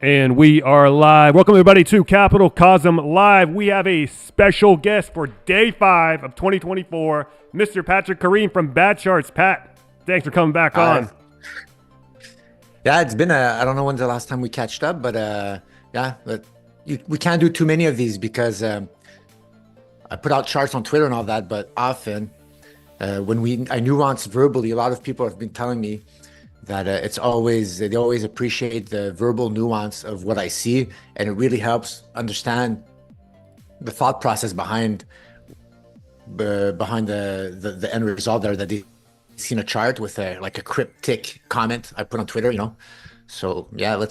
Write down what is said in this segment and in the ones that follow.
And we are live. Welcome everybody to Capital Cosm Live. We have a special guest for day 5 of 2024, Mr. Patrick Karim from Bad Charts. Pat, thanks for coming back on. Yeah, it's been I don't know when's the last time we catched up, but we can't do too many of these because I put out charts on Twitter and all that, but often when I nuance verbally, a lot of people have been telling me that they always appreciate the verbal nuance of what I see, and it really helps understand the thought process behind the end result there, that they've seen a chart with a cryptic comment I put on Twitter, So yeah,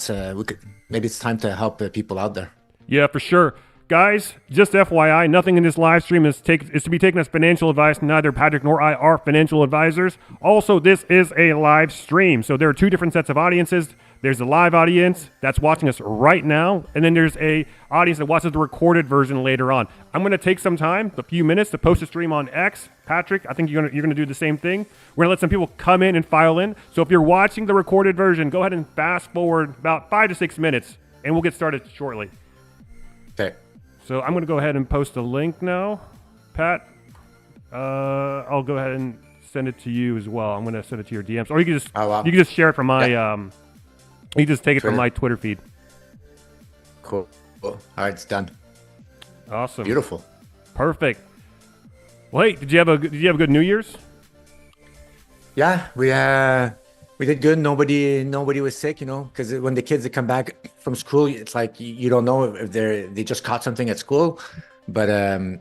maybe it's time to help people out there. Yeah, for sure. Guys, just FYI, nothing in this live stream is to be taken as financial advice. Neither Patrick nor I are financial advisors. Also, this is a live stream, so there are two different sets of audiences. There's a live audience that's watching us right now, and then there's a audience that watches the recorded version later on. I'm going to take some time, a few minutes, to post a stream on X. Patrick, I think you're going to do the same thing. We're going to let some people come in and file in. So if you're watching the recorded version, go ahead and fast forward about 5 to 6 minutes, and we'll get started shortly. Okay. So I'm going to go ahead and post a link now. Pat, I'll go ahead and send it to you as well. I'm going to send it to your DMs. Or you can just share it from my, you can just take it from my Twitter feed. Cool. All right, it's done. Awesome. Beautiful. Perfect. Well, hey, did you have a good New Year's? Yeah, we did good. Nobody was sick, because when the kids come back from school, it's like you don't know if they just caught something at school, but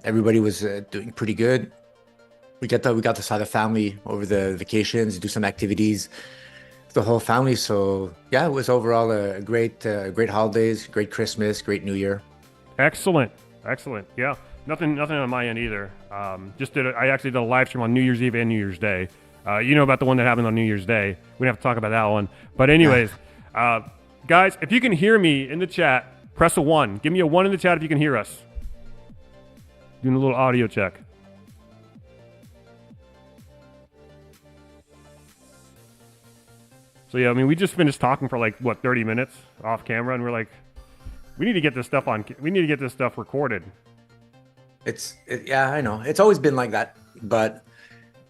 everybody was doing pretty good. We got to see the family over the vacations, do some activities, the whole family. So yeah, it was overall a great holidays, great Christmas, great New Year. Excellent. Yeah, nothing on my end either. I actually did a live stream on New Year's Eve and New Year's Day. You know about the one that happened on New Year's Day. We don't have to talk about that one. But anyways, guys, if you can hear me in the chat, press a 1. Give me a 1 in the chat if you can hear us. Doing a little audio check. So yeah, I mean, we just finished talking for 30 minutes off camera, and we're like, we need to get this stuff recorded. Yeah, I know. It's always been like that, but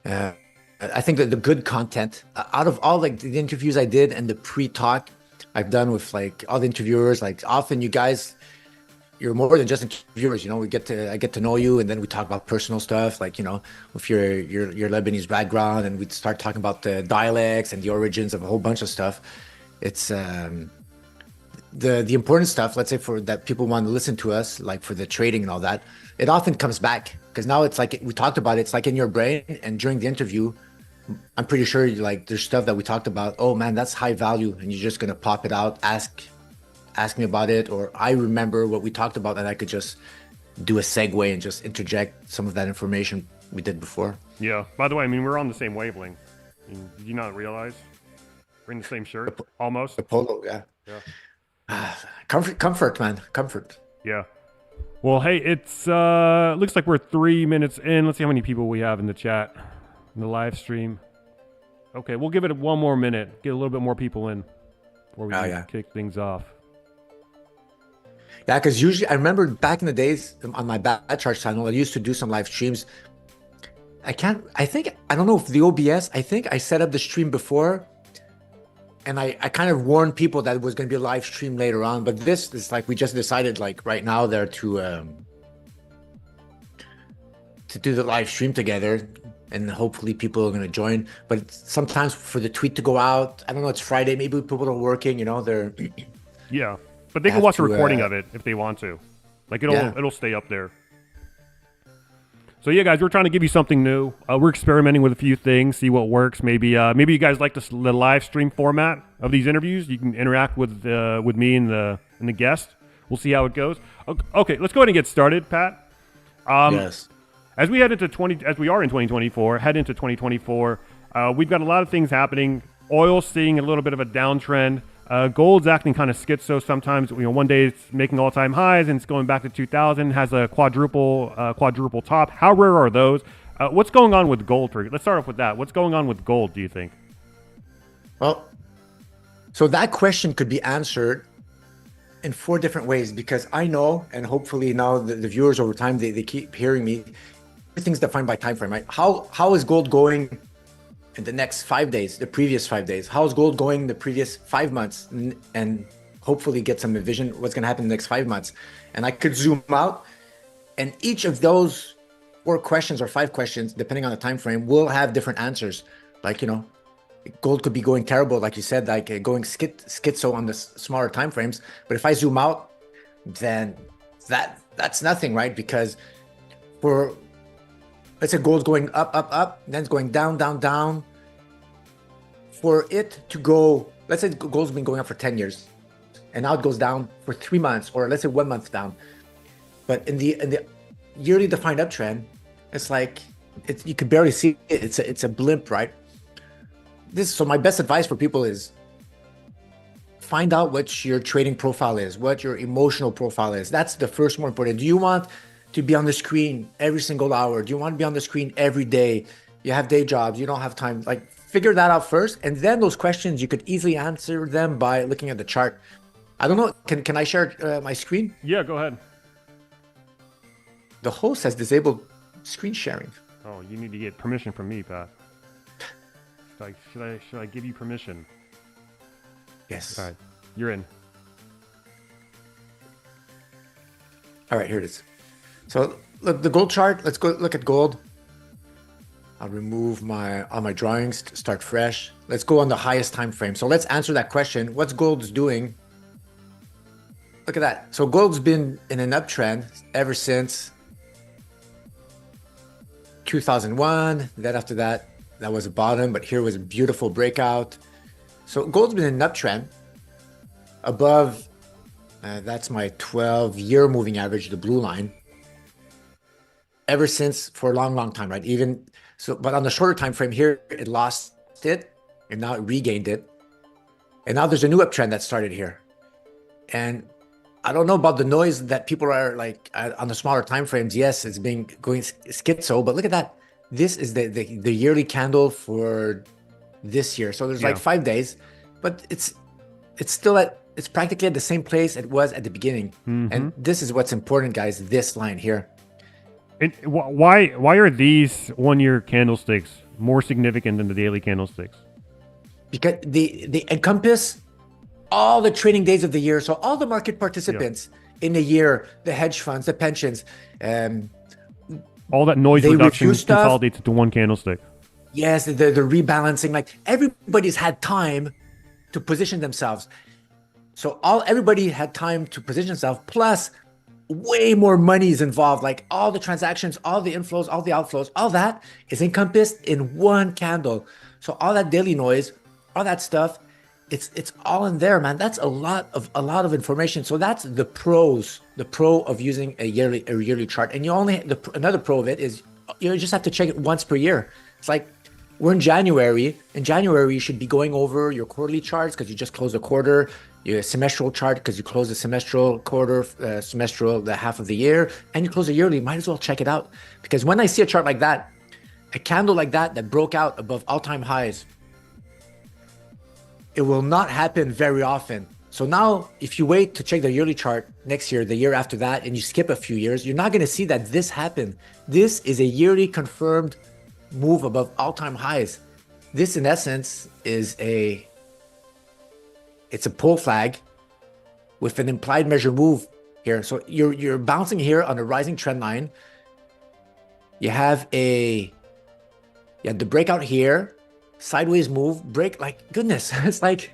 I think that the good content out of all the interviews I did and the pre-talk I've done with all the interviewers, often you guys, you're more than just interviewers. I get to know you, and then we talk about personal stuff, with your Lebanese background, and we'd start talking about the dialects and the origins of a whole bunch of stuff. It's the important stuff. Let's say for that people want to listen to us, for the trading and all that. It often comes back because now it's we talked about it. It's in your brain, and during the interview, I'm pretty sure there's stuff that we talked about. Oh man, that's high value, and you're just gonna pop it out, ask me about it, or I remember what we talked about, and I could just do a segue and just interject some of that information we did before. Yeah. By the way, I mean, we're on the same wavelength. Did you not realize we're in the same shirt? Almost. The polo, yeah. Yeah. Comfort, man. Comfort. Yeah. Well, hey, it's looks like we're 3 minutes in. Let's see how many people we have in the chat, in the live stream. Okay, we'll give it 1 more minute. Get a little bit more people in before we kick things off. Yeah, because usually I remember back in the days on my Bad Charts channel, I used to do some live streams. I don't know if the OBS, I think I set up the stream before, and I kind of warned people that it was going to be a live stream later on. But this is we just decided right now there to do the live stream together, and hopefully people are going to join. But sometimes for the tweet to go out, I don't know, it's Friday, maybe people are working, they're... Yeah, but they can watch a recording of it if they want to. It'll stay up there. So yeah, guys, we're trying to give you something new. We're experimenting with a few things, see what works. Maybe you guys like the live stream format of these interviews. You can interact with me and the guest. We'll see how it goes. Okay, let's go ahead and get started, Pat. Yes. As we are in 2024, head into 2024, we've got a lot of things happening. Oil's seeing a little bit of a downtrend. Gold's acting kind of schizo sometimes. One day it's making all-time highs and it's going back to 2000. Has a quadruple top. How rare are those? What's going on with gold? Let's start off with that. What's going on with gold? Do you think? Well, so that question could be answered in four different ways because I know, and hopefully now the viewers over time, they keep hearing me. Everything's defined by time frame, right? How is gold going in the next 5 days, the previous 5 days? How's gold going the previous 5 months? And hopefully get some vision what's going to happen in the next 5 months. And I could zoom out, and each of those 4 questions or 5 questions, depending on the time frame, will have different answers. Like, gold could be going terrible, like you said, like going schizo on the smaller time frames. But if I zoom out, then that's nothing, right? Because for, let's say gold's going up, then it's going down. For it to go, let's say gold's been going up for 10 years, and now it goes down for 3 months, or let's say 1 month down. But in the yearly defined uptrend, it's like you can barely see it. It's a blimp, right? So my best advice for people is find out what your trading profile is, what your emotional profile is. That's the first more important. Do you want to be on the screen every single hour? Do you want to be on the screen every day? You have day jobs, you don't have time. Like, figure that out first. And then those questions, you could easily answer them by looking at the chart. I don't know. Can I share my screen? Yeah, go ahead. The host has disabled screen sharing. Oh, you need to get permission from me, Pat. Should I give you permission? Yes. All right, you're in. All right, here it is. So look, the gold chart. Let's go look at gold. I'll remove all my drawings, start fresh. Let's go on the highest time frame. So let's answer that question. What's gold's doing? Look at that. So gold's been in an uptrend ever since 2001. Then after that, that was a bottom, but here was a beautiful breakout. So gold's been in an uptrend above, that's my 12-year moving average, the blue line, ever since, for a long time, right? Even so, but on the shorter time frame here, it lost it, and now it regained it. And now there's a new uptrend that started here. And I don't know about the noise that people are like on the smaller time frames. Yes, it's been going schizo, but look at that. This is the yearly candle for this year. So there's like 5 days, but it's practically at the same place it was at the beginning. Mm-hmm. And this is what's important, guys. This line here. And why are these 1 year candlesticks more significant than the daily candlesticks? Because they encompass all the trading days of the year. So all the market participants in the year, the hedge funds, the pensions, all that noise reduction consolidates into one candlestick. Yes, the rebalancing. Like, everybody's had time to position themselves. So everybody had time to position themselves. Plus, way more money is involved. Like, all the transactions, all the inflows, all the outflows, all that is encompassed in one candle. So all that daily noise, all that stuff, it's all in there, man. That's a lot of information. So that's the pro of using a yearly chart. And another pro of it is you just have to check it once per year. It's like, we're in January. In January, you should be going over your quarterly charts because you just closed a quarter, your semestral chart because you closed the semestral quarter, the half of the year, and you close a yearly. Might as well check it out, because when I see a chart like that, a candle like that broke out above all-time highs, it will not happen very often. So now, if you wait to check the yearly chart next year, the year after that, and you skip a few years, you're not going to see that this happened. This is a yearly confirmed move above all-time highs. This, in essence, is it's a pull flag with an implied measure move here. So you're bouncing here on a rising trend line. You have the breakout here, sideways move, break, like, goodness. It's like,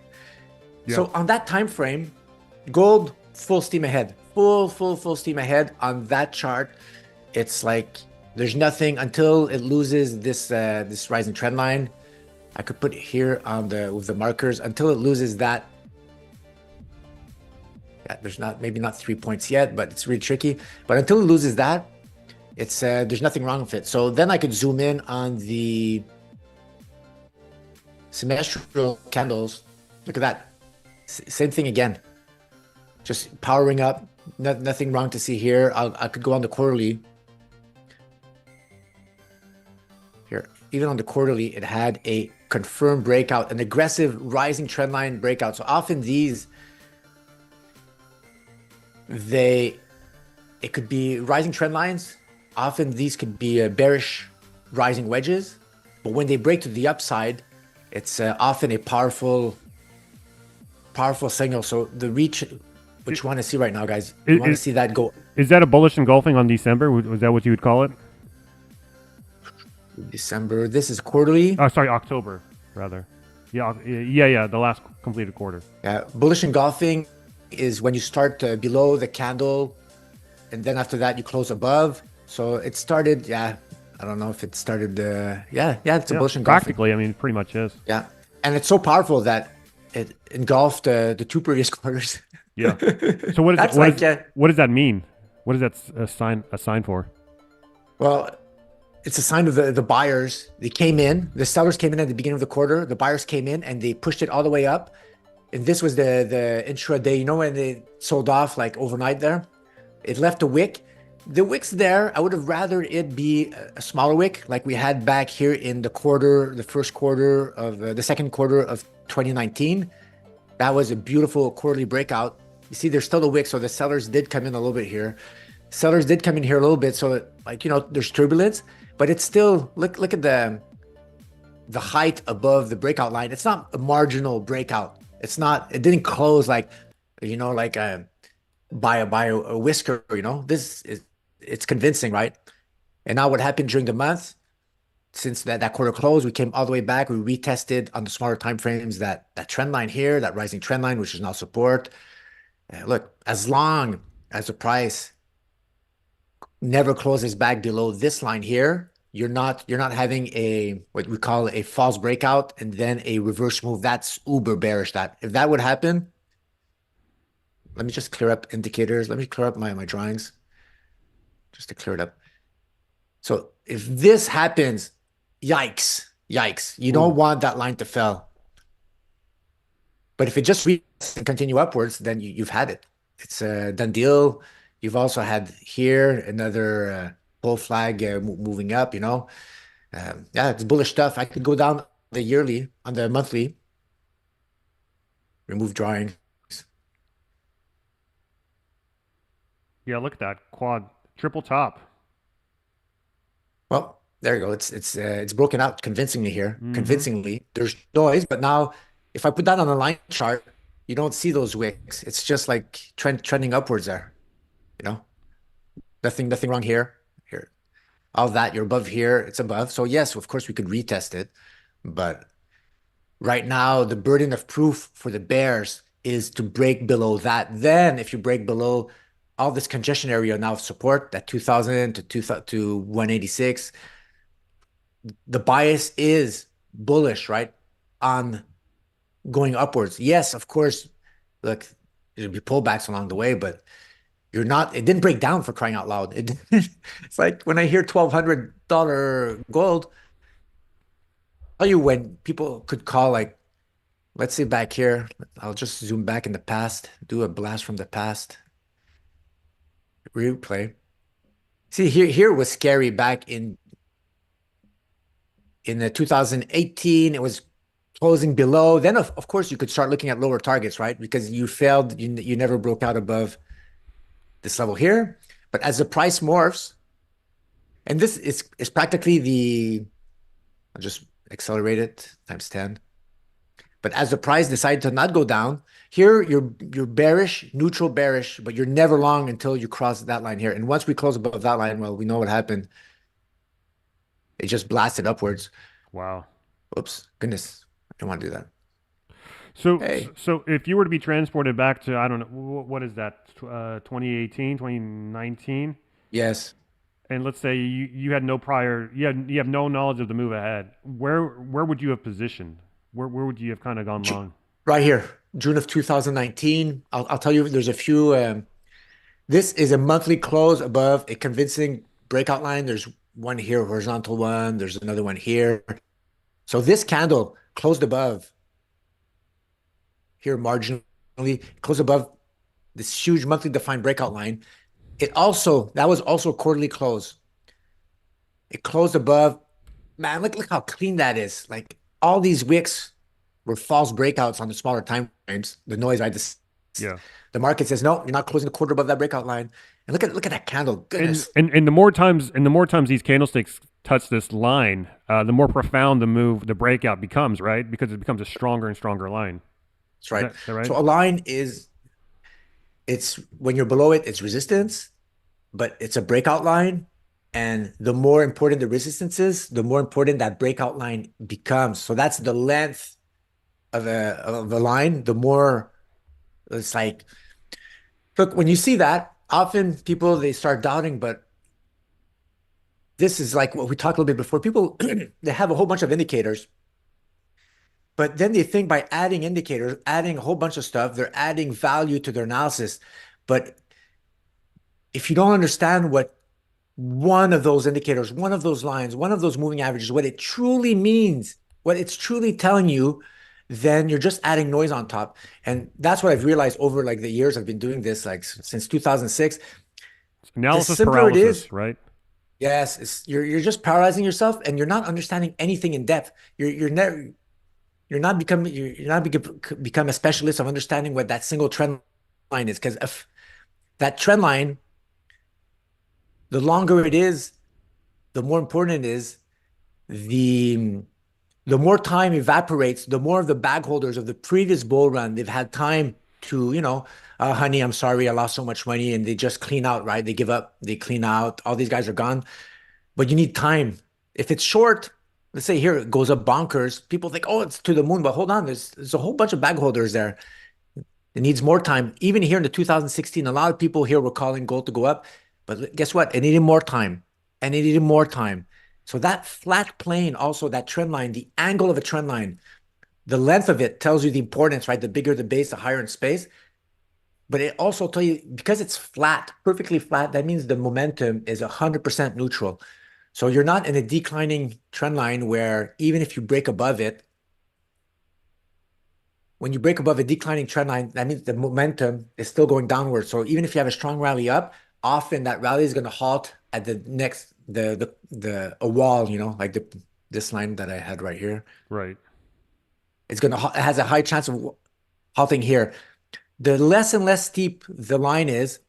so on that time frame, gold full steam ahead, full steam ahead on that chart. It's like there's nothing until it loses this rising trend line. I could put it here with the markers until it loses that. Yeah, there's maybe not 3 points yet, but it's really tricky. But until it loses that, it's there's nothing wrong with it. So then I could zoom in on the semestral candles. Look at that. Same thing again. Just powering up. Nothing wrong to see here. I could go on the quarterly. Here, even on the quarterly, it had a confirmed breakout, an aggressive rising trend line breakout. So often these they it could be rising trend lines. Often these could be bearish rising wedges, but when they break to the upside, it's often a powerful signal. So the reach, what you want to see right now, guys, you want to Is, see that go is that a bullish engulfing on December? Was that what you would call it? December. This is quarterly. Oh, sorry, October rather. Yeah. The last completed quarter. Yeah, bullish engulfing is when you start below the candle, and then after that you close above. So it started. Yeah, I don't know if it started. Yeah, it's a Yeah, bullish engulfing. practically. I mean, it pretty much is. Yeah, and it's so powerful that it engulfed the two previous quarters. Yeah. So what is That's like what does that mean? What is that a sign for? well, it's a sign of the buyers. They came in. The sellers came in at the beginning of the quarter. The buyers came in and they pushed it all the way up. And this was the intraday. You know when they sold off like overnight there? It left a wick. The wick's there. I would have rather it be a smaller wick like we had back here in the first quarter of the second quarter of 2019. That was a beautiful quarterly breakout. You see, there's still a wick, so the sellers did come in a little bit here. Sellers did come in here a little bit, so like there's turbulence, but it's still look at the height above the breakout line. It's not a marginal breakout. It's not. It didn't close like like by a whisker. It's convincing, right? And now what happened during the month? Since that quarter closed, we came all the way back. We retested on the smaller time frames that trend line here, that rising trend line, which is now support. Look, as long as the price never closes back below this line here, you're not having a what we call a false breakout and then a reverse move. That's uber bearish. That if that would happen, let me just clear up indicators. Let me clear up my drawings just to clear it up. So if this happens, yikes. You don't want that line to fail. But if it just reads and continue upwards, then you've had it. It's a done deal. You've also had here another bull flag moving up, yeah, it's bullish stuff. I could go down the yearly on the monthly, remove drawing. Yeah, look at that quad triple top. Well, there you go. It's broken out convincingly here. Convincingly, there's noise, but now if I put that on a line chart, you don't see those wicks. It's just like trending upwards there. Nothing wrong here. Here, all that you're above here. It's above. So yes, of course we could retest it, but right now the burden of proof for the bears is to break below that. Then if you break below all this congestion area now of support, that 2000 to 186, the bias is bullish, right? On going upwards. Yes, of course, look, there'll be pullbacks along the way, but it didn't break down, for crying out loud. It's like when I hear $1,200 gold, I'll tell you when people could call, like, let's say back here, I'll just zoom back in the past, do a blast from the past, replay. See, here was scary back in the 2018. It was closing below. Then of course you could start looking at lower targets, right? Because you failed, you never broke out above this level here. But as the price morphs, and this is practically I'll just accelerate it times 10. But as the price decided to not go down, here you're bearish, neutral bearish, but you're never long until you cross that line here. And once we close above that line, well, we know what happened. It just blasted upwards. Wow. Oops, goodness, I don't want to do that. So if you were to be transported back to, I don't know, what is that, 2018, 2019? Yes. And let's say you had no prior, you have no knowledge of the move ahead. Where would you have positioned? Where would you have kind of gone long? Right here, June of 2019. I'll tell you, there's a few. This is a monthly close above a convincing breakout line. There's one here, horizontal one. There's another one here. So this candle closed above here marginally, closed above this huge monthly defined breakout line. That was also a quarterly close. It closed above. Man, look how clean that is. Like all these wicks were false breakouts on the smaller time frames. The noise I just. Yeah. The market says, no, you're not closing the quarter above that breakout line. And look at that candle. And Goodness. and, and the more times these candlesticks touch this line, the more profound the move, the breakout becomes, right? Because it becomes a stronger and stronger line. That's right. Is that right? So a line it's when you're below it, it's resistance, but it's a breakout line. And the more important the resistance is, the more important that breakout line becomes. So that's the length of a line, the more it's like, look, when you see that, often people they start doubting, but this is like what we talked a little bit before. People they have a whole bunch of indicators, but then they think by adding indicators, adding a whole bunch of stuff, they're adding value to their analysis. But if you don't understand what one of those indicators, one of those lines, one of those moving averages, what it truly means, what it's truly telling you, then you're just adding noise on top. And that's what I've realized over like the years I've been doing this, like since 2006. The Analysis simpler it is, paralysis, right? yes, you're just paralyzing yourself, and you're not understanding anything in depth. You're not becoming you're not become a specialist of understanding what that single trend line is. Because if that trend line, the longer it is, the more important it is. The the more time evaporates, the more of the bag holders of the previous bull run, they've had time to, honey, I'm sorry, I lost so much money, and they just clean out, right? They give up, they clean out. All these guys are gone, but you need time. If it's short, let's say here it goes up bonkers. People think, oh, it's to the moon, but hold on, there's a whole bunch of bag holders there. It needs more time. Even here in the 2016, a lot of people here were calling gold to go up, but guess what? It needed more time, and it needed more time. So that flat plane, also that trend line, the angle of a trend line, the length of it tells you the importance, right? The bigger the base, the higher in space. But it also tells you, because it's flat, perfectly flat, that means the momentum is 100% neutral. So you're not in a declining trend line where even if you break above it, when you break above a declining trend line, that means the momentum is still going downward. So even if you have a strong rally up, often that rally is going to halt at the next a wall, like this line that I had right here. Right. It has a high chance of halting here. The less and less steep the line is,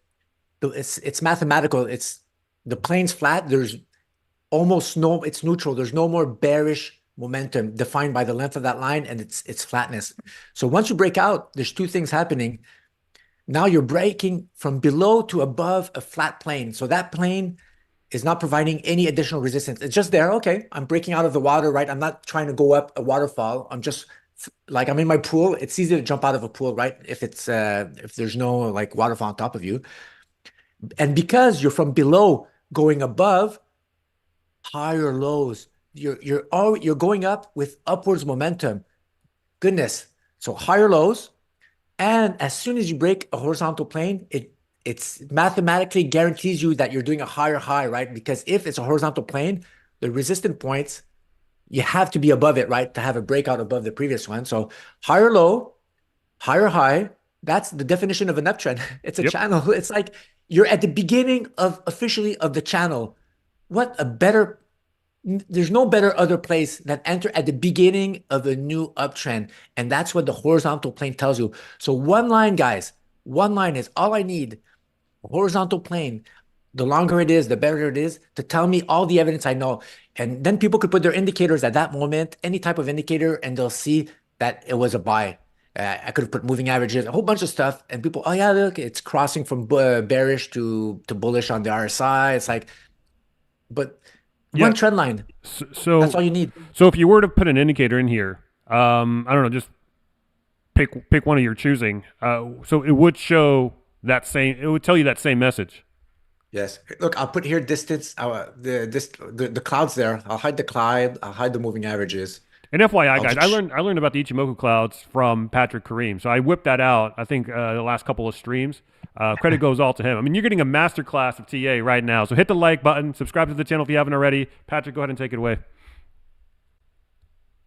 it's mathematical. It's the plane's flat. There's almost no, it's neutral. There's no more bearish momentum defined by the length of that line and its flatness. So once you break out, there's two things happening. Now you're breaking from below to above a flat plane. So that plane is not providing any additional resistance. It's just there. Okay, I'm breaking out of the water, right? I'm not trying to go up a waterfall. I'm just like, I'm in my pool. It's easy to jump out of a pool, right? If there's no like waterfall on top of you. And because you're from below going above, higher lows, you're going up with upwards momentum. Goodness. So higher lows. And as soon as you break a horizontal plane, it's mathematically guarantees you that you're doing a higher high, right? Because if it's a horizontal plane, the resistance points, you have to be above it, right? To have a breakout above the previous one. So higher low, higher high, that's the definition of an uptrend. It's a channel. It's like you're at the beginning of officially of the channel. There's no better other place than enter at the beginning of a new uptrend. And that's what the horizontal plane tells you. So one line, guys, one line is all I need. Horizontal plane, the longer it is, the better it is to tell me all the evidence I know. And then people could put their indicators at that moment, any type of indicator, and they'll see that it was a buy. I could have put moving averages, a whole bunch of stuff, and people, oh yeah, look, it's crossing from bearish to bullish on the RSI. It's like, but one trend line, that's all you need. So if you were to put an indicator in here, I don't know, just pick one of your choosing. So it would show that same. It would tell you that same message. Yes. Look, I'll put here distance. The clouds there. I'll hide the cloud. I'll hide the moving averages. And FYI, guys, I learned about the Ichimoku clouds from Patrick Karim. So I whipped that out, I think, the last couple of streams. Credit goes all to him. I mean, you're getting a masterclass of TA right now. So hit the like button, subscribe to the channel if you haven't already. Patrick, go ahead and take it away.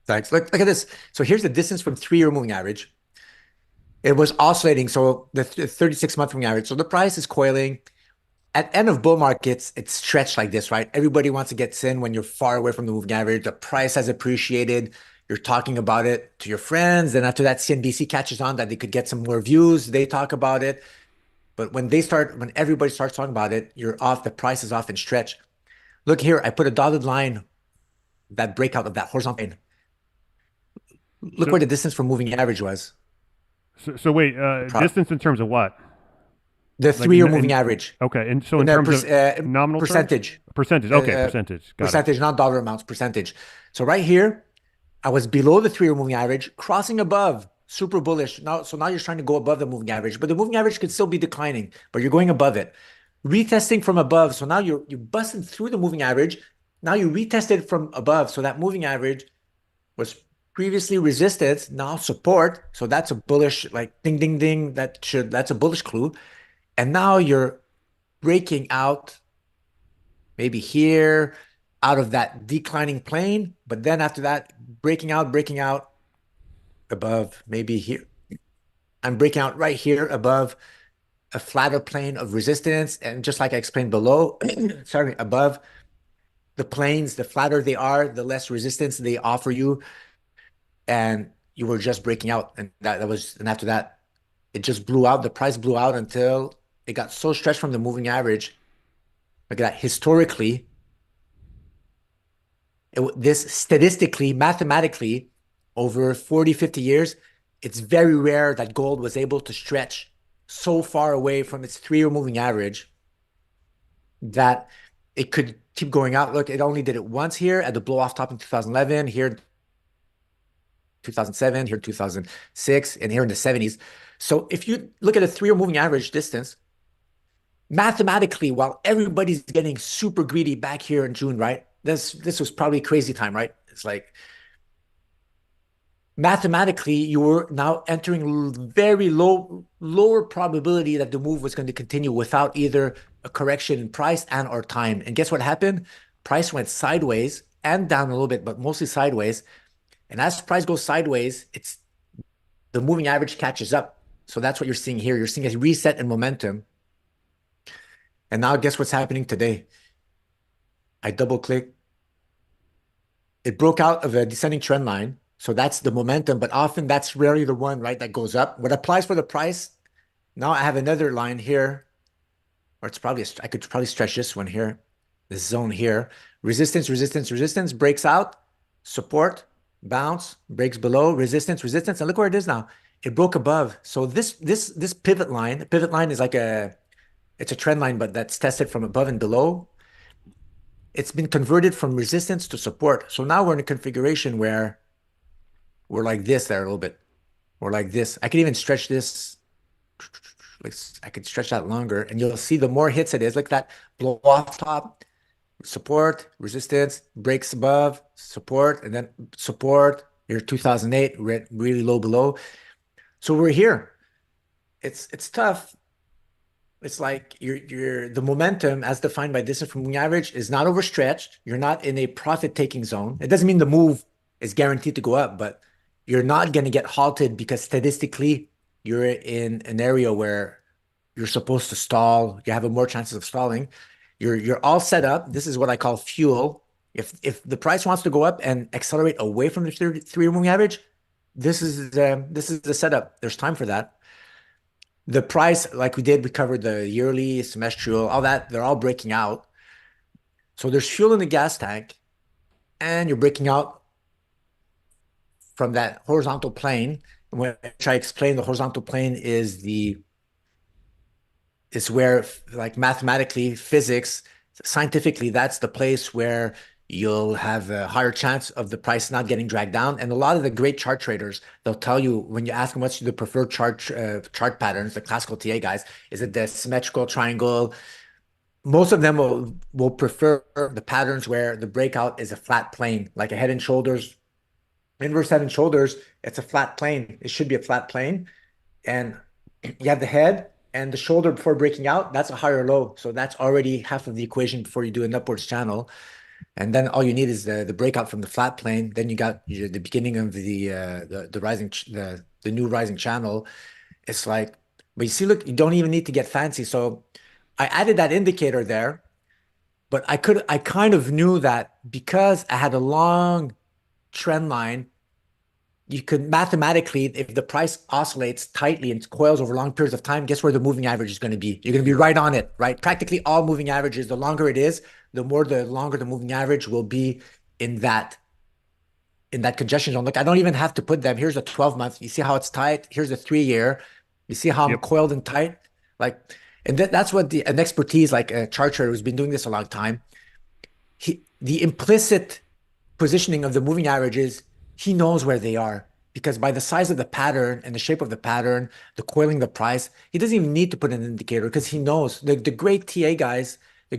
Thanks. Look at this. So here's the distance from 3-year moving average. It was oscillating. So the 36-month moving average. So the price is coiling. At end of bull markets, it's stretched like this, right? Everybody wants to get in when you're far away from the moving average. The price has appreciated. you're talking about it to your friends. Then after that, CNBC catches on that they could get some more views. They talk about it. But when everybody starts talking about it, you're off, the price is off and stretch. Look here, I put a dotted line, that breakout of that horizontal line. Look So where the distance from moving average was. so wait, distance in terms of what? The Like three-year moving average okay, and so in in a terms of nominal terms, percentage, percentage. uh, Okay, uh, percentage. Got it. percentage, not dollar amounts, percentage. So right here, I was below the three-year moving average, crossing above, super bullish. Now you're trying to go above the moving average, but the moving average could still be declining, but you're going above it. Retesting from above. So now you're busting through the moving average. Now you retested from above. So that moving average was previously resistance, now support. So that's a bullish, like ding, ding, ding. That's a bullish clue. And now you're breaking out maybe here out of that declining plane, but then after that, breaking out above maybe here. I'm breaking out right here above a flatter plane of resistance. And just like I explained below, sorry, above the planes, the flatter they are, the less resistance they offer you. And you were just breaking out. And after that, it just blew out. The price blew out until it got so stretched from the moving average. Look at that. Historically, this statistically, mathematically, over 40, 50 years, it's very rare that gold was able to stretch so far away from its three-year moving average that it could keep going out. Look, it only did it once here at the blow off top in 2011, here 2007, here 2006, and here in the 70s. So if you look at a three-year moving average distance, mathematically, while everybody's getting super greedy back here in June, right? This was probably crazy time, right? It's like mathematically, you were now entering very lower probability that the move was going to continue without either a correction in price and or time. And guess what happened? Price went sideways and down a little bit, but mostly sideways. And as price goes sideways, it's the moving average catches up. So that's what you're seeing here. You're seeing a reset in momentum. And now guess what's happening today? I double click. It broke out of a descending trend line. So that's the momentum, but often that's rarely the one, right, that goes up. What applies for the price, now I have another line here, or it's probably, I could probably stretch this one here, this zone here. Resistance, resistance, resistance, breaks out, support, bounce, breaks below, resistance, resistance, and look where it is now. It broke above. So this pivot line is like it's a trend line, but that's tested from above and below. It's been converted from resistance to support. So now we're in a configuration where we're like this there a little bit. We're like this. I could even stretch this. Like I could stretch that longer, and you'll see the more hits it is, like that blow off top, support, resistance, breaks above, support, and then support. Here 2008, really low below. So we're here. It's tough. It's like the momentum as defined by distance from moving average is not overstretched. You're not in a profit-taking zone. It doesn't mean the move is guaranteed to go up, but you're not going to get halted because statistically you're in an area where you're supposed to stall. You have more chances of stalling. You're all set up. This is what I call fuel. If the price wants to go up and accelerate away from the three-year moving average, this is the setup. There's time for that. The price, like we covered the yearly, semestrial, all that, they're all breaking out. So there's fuel in the gas tank, and you're breaking out from that horizontal plane, which I explained. The horizontal plane is where, like mathematically, physics, scientifically, that's the place where you'll have a higher chance of the price not getting dragged down. And a lot of the great chart traders, they'll tell you when you ask them what's the preferred chart patterns, the classical TA guys, is it the symmetrical triangle? Most of them will prefer the patterns where the breakout is a flat plane, like a head and shoulders, inverse head and shoulders. It's a flat plane. It should be a flat plane. And you have the head and the shoulder before breaking out. That's a higher low. So that's already half of the equation before you do an upwards channel. And then all you need is the breakout from the flat plane. Then you got the beginning of the rising the new rising channel. It's like, but you see, look, you don't even need to get fancy. So I added that indicator there, but I kind of knew that because I had a long trend line you could mathematically, if the price oscillates tightly and coils over long periods of time, guess where the moving average is going to be? You're going to be right on it, right? Practically all moving averages, the longer it is, the longer the moving average will be in that in that congestion zone. Look, I don't even have to put them. Here's a 12 month. You see how it's tight. Here's a 3 year. You see how I'm Yep. coiled and tight. Like, and that's what an expertise like a chart trader who's been doing this a long time. The implicit positioning of the moving averages, he knows where they are because by the size of the pattern and the shape of the pattern, the coiling the price, he doesn't even need to put an indicator because he knows the great TA guys, the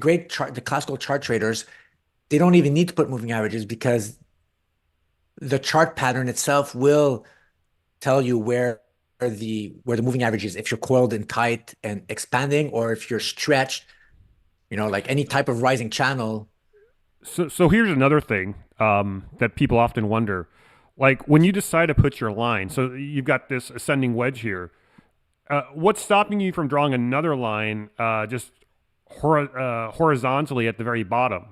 classical chart traders, they don't even need to put moving averages because the chart pattern itself will tell you where the moving average is if you're coiled and tight and expanding or if you're stretched, like any type of rising channel. So here's another thing that people often wonder. Like when you decide to put your line, so you've got this ascending wedge here. What's stopping you from drawing another line just horizontally at the very bottom?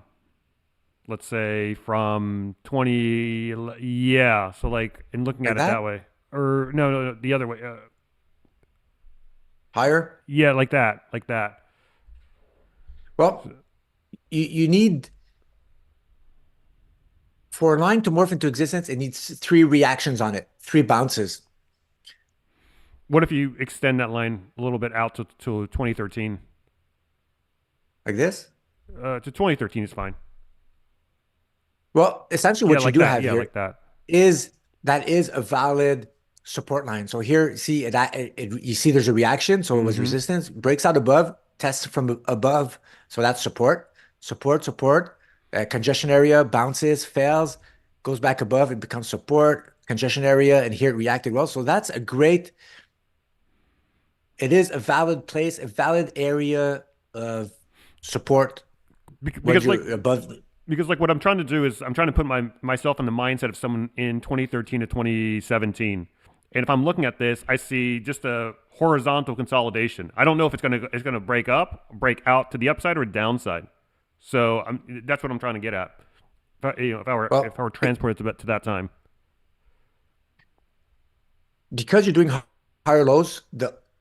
Let's say from 20, yeah. So like, in looking Like at it that that, way, or no, the other way. higher. Yeah, like that, like that. Well, you need for a line to morph into existence, it needs three reactions on it, three bounces. What if you extend that line a little bit out to 2013? Like this. To 2013 is fine. Well, essentially Yeah, what you like do that. have Yeah, here like that. is that is a valid support line. So here, see you see there's a reaction. So it was Mm-hmm. resistance, breaks out above, tests from above. So that's support. Congestion area bounces, fails, goes back above, it becomes support, congestion area, and here it reacted well. So that's a great, it is a valid place, a valid area of support when Because like you're above. what I'm trying to do is I'm trying to put myself in the mindset of someone in 2013 to 2017. And if I'm looking at this, I see just a horizontal consolidation. I don't know if it's gonna break out to the upside or downside. So that's what I'm trying to get at. If I were Well, transported to that time. because you're doing higher lows,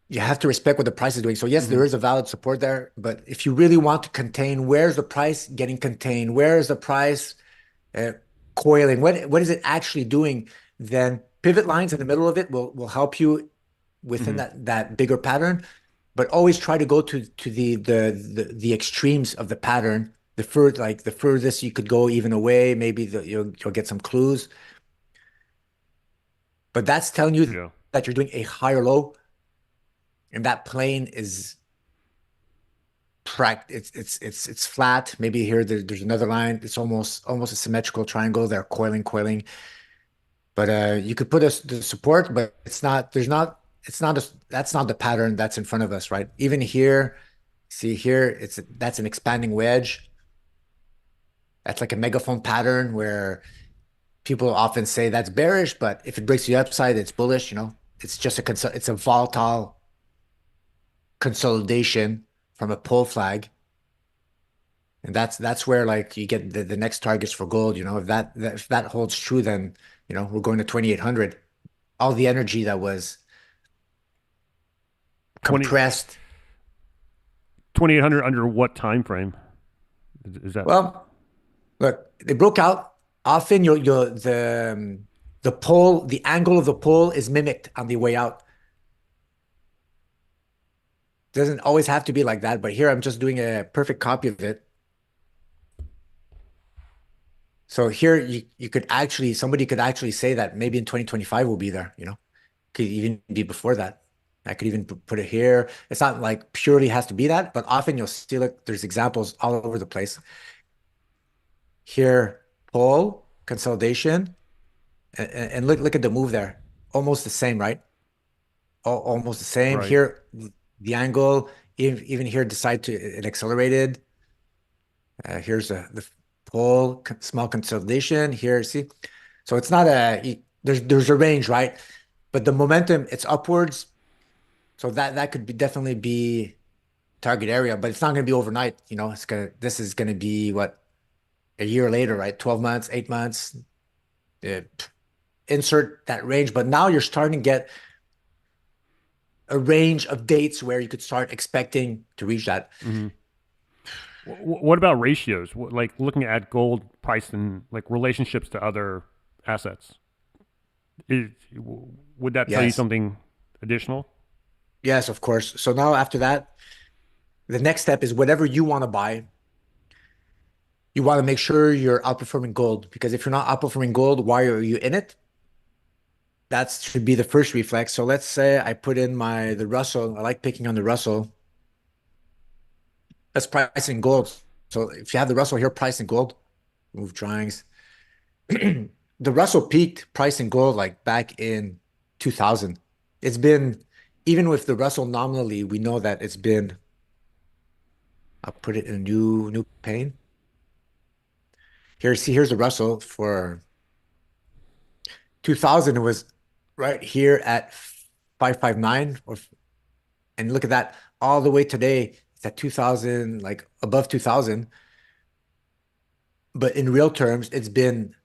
you have to respect what the price is doing. So yes, Mm-hmm. there is a valid support there, but if you really want to contain, where's the price getting contained? Where is the price uh, coiling? What is it actually doing? Then pivot lines in the middle of it will help you within Mm-hmm. that bigger pattern, but always try to go to the extremes of the pattern. The furthest you could go even away, maybe you'll get some clues, but that's telling you Yeah. that you're doing a higher low, and that plane is it's flat. Maybe here there's another line. It's almost a symmetrical triangle. They're coiling. But you could put the support, but it's not. There's not. It's not a. That's not the pattern that's in front of us, right? Even here, see here, that's an expanding wedge. That's like a megaphone pattern where people often say that's bearish, but if it breaks the upside, it's bullish. It's just it's a volatile consolidation from a pull flag. And that's where like you get the next targets for gold. If that holds true, then we're going to 2,800. All the energy that was 20 compressed. 2800 under what time frame? Is that Well, look, they broke out. Often the pull, the angle of the pull is mimicked on the way out. Doesn't always have to be like that, but here I'm just doing a perfect copy of it. So here you could actually somebody could actually say that maybe in 2025 we'll be there. Could even be before that. I could even put it here. It's not like purely has to be that, but often you'll see like there's examples all over the place. Here, pull, consolidation, and look at the move there. Almost the same, right? Almost the same. right? Here, the angle, even here, decide to it accelerated. Here's the pull, small consolidation. Here, see? So it's not there's a range, right? But the momentum, it's upwards. So that could definitely be target area, but it's not going to be overnight. This is going to be what, a year later, right? 12 months, 8 months. Yeah. insert that range. But now you're starting to get a range of dates where you could start expecting to reach that. Hmm. What about ratios? Like looking at gold price and like relationships to other assets. Is, would that tell you Yes. something additional? Yes, of course. So now after that, the next step is whatever you want to buy, you want to make sure you're outperforming gold, because if you're not outperforming gold, why are you in it? That should be the first reflex. So let's say I put in the Russell. I like picking on the Russell. That's pricing gold. So if you have the Russell here pricing gold, move drawings. The Russell peaked price in gold like back in 2000. It's been, even with the Russell nominally, we know that it's been, I'll put it in a new pane. Here, see, here's the Russell for 2000. It was right here at 559, and look at that, all the way today. It's at 2000, like above 2000. But in real terms, it's been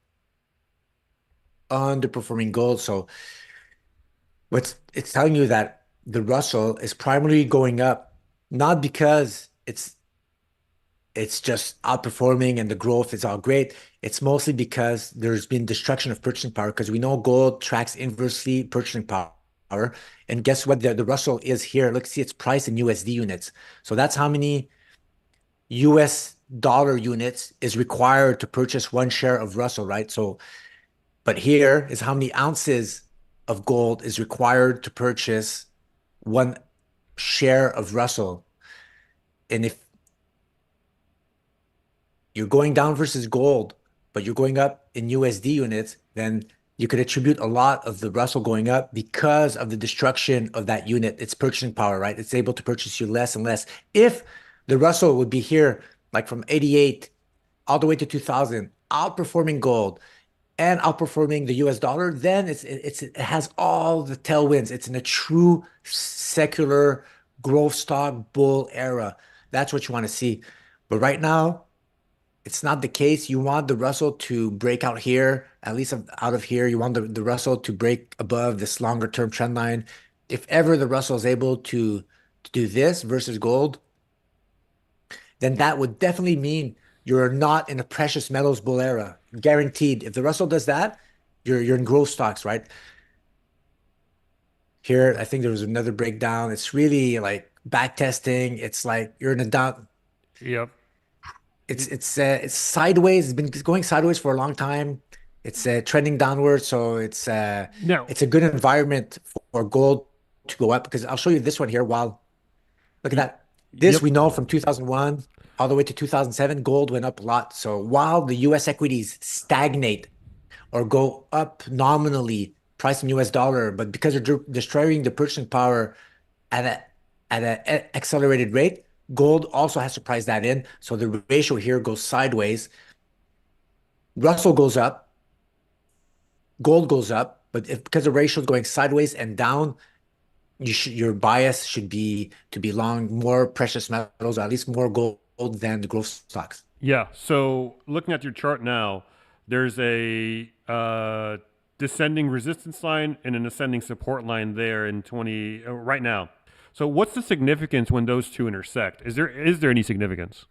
underperforming gold. So what's it's telling you that the Russell is primarily going up, not because it's just outperforming and the growth is all great. It's mostly because there's been destruction of purchasing power, because we know gold tracks inversely purchasing power. And guess what? The Russell is here. Look, see its price in USD units. So that's how many US dollar units is required to purchase one share of Russell, right? So, but here is how many ounces of gold is required to purchase one share of Russell. And if you're going down versus gold, but you're going up in USD units, then you could attribute a lot of the Russell going up because of the destruction of that unit, its purchasing power, right? It's able to purchase you less and less. If the Russell would be here, like from 88 all the way to 2000, outperforming gold and outperforming the US dollar, then it has all the tailwinds. It's in a true secular growth stock bull era. That's what you want to see. But right now, it's not the case. You want the Russell to break out here, at least out of here. You want the Russell to break above this longer term trend line. If ever the Russell is able to do this versus gold, then that would definitely mean you're not in a precious metals bull era. Guaranteed. If the Russell does that, you're in growth stocks, right? Here, I think there was another breakdown. It's really like back testing. It's like you're in a down. Yep. It's sideways. It's been going sideways for a long time. It's trending downwards, so Now, it's a good environment for gold to go up, because I'll show you this one here. While look at y- that. This yep. we know from 2001 all the way to 2007, gold went up a lot. So while the US equities stagnate or go up nominally, price in US dollar, but because they're destroying the purchasing power at an accelerated rate, gold also has to price that in. So the ratio here goes sideways. Russell goes up, gold goes up, but because the ratio is going sideways and down, your bias should be to be long more precious metals, or at least more gold than the growth stocks. Yeah. So looking at your chart now, there's a descending resistance line and an ascending support line there in 20 right now. So what's the significance when those two intersect? Is there any significance?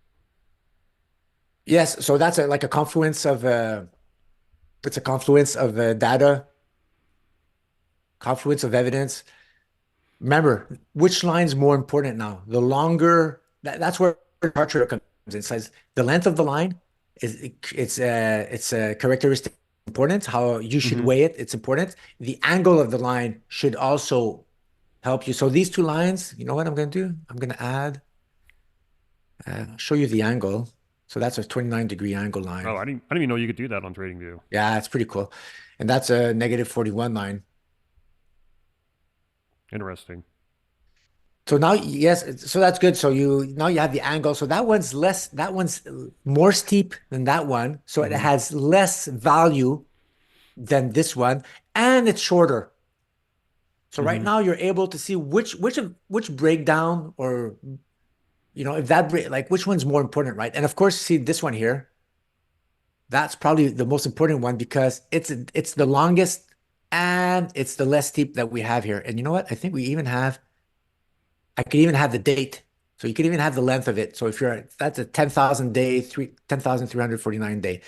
Yes, so that's like a confluence of it's a confluence of data, confluence of evidence. Remember, which line's more important now? The longer that's where chart trader comes in. It says the length of the line it's a characteristic important. How you should Hmm. weigh it, it's important. The angle of the line should also help you. So these two lines, you know what I'm going to do? I'm going to add, show you the angle. So that's a 29-degree angle Oh, line. I didn't even know you could do that on TradingView. Yeah, it's pretty cool. And that's a negative 41 line. Interesting. So now, yes, so that's good. So now you have the angle. So that one's more steep than that one. So it Hmm. has less value than this one, and it's shorter. So right Hmm. now you're able to see which breakdown, or if that like which one's more important, right? And of course, see this one here. That's probably the most important one, because it's the longest and it's the less steep that we have here. And you know what? I think we even have, I could even have the date. So you could even have the length of it. So if you're, that's a 10,000 day, 10,349 day.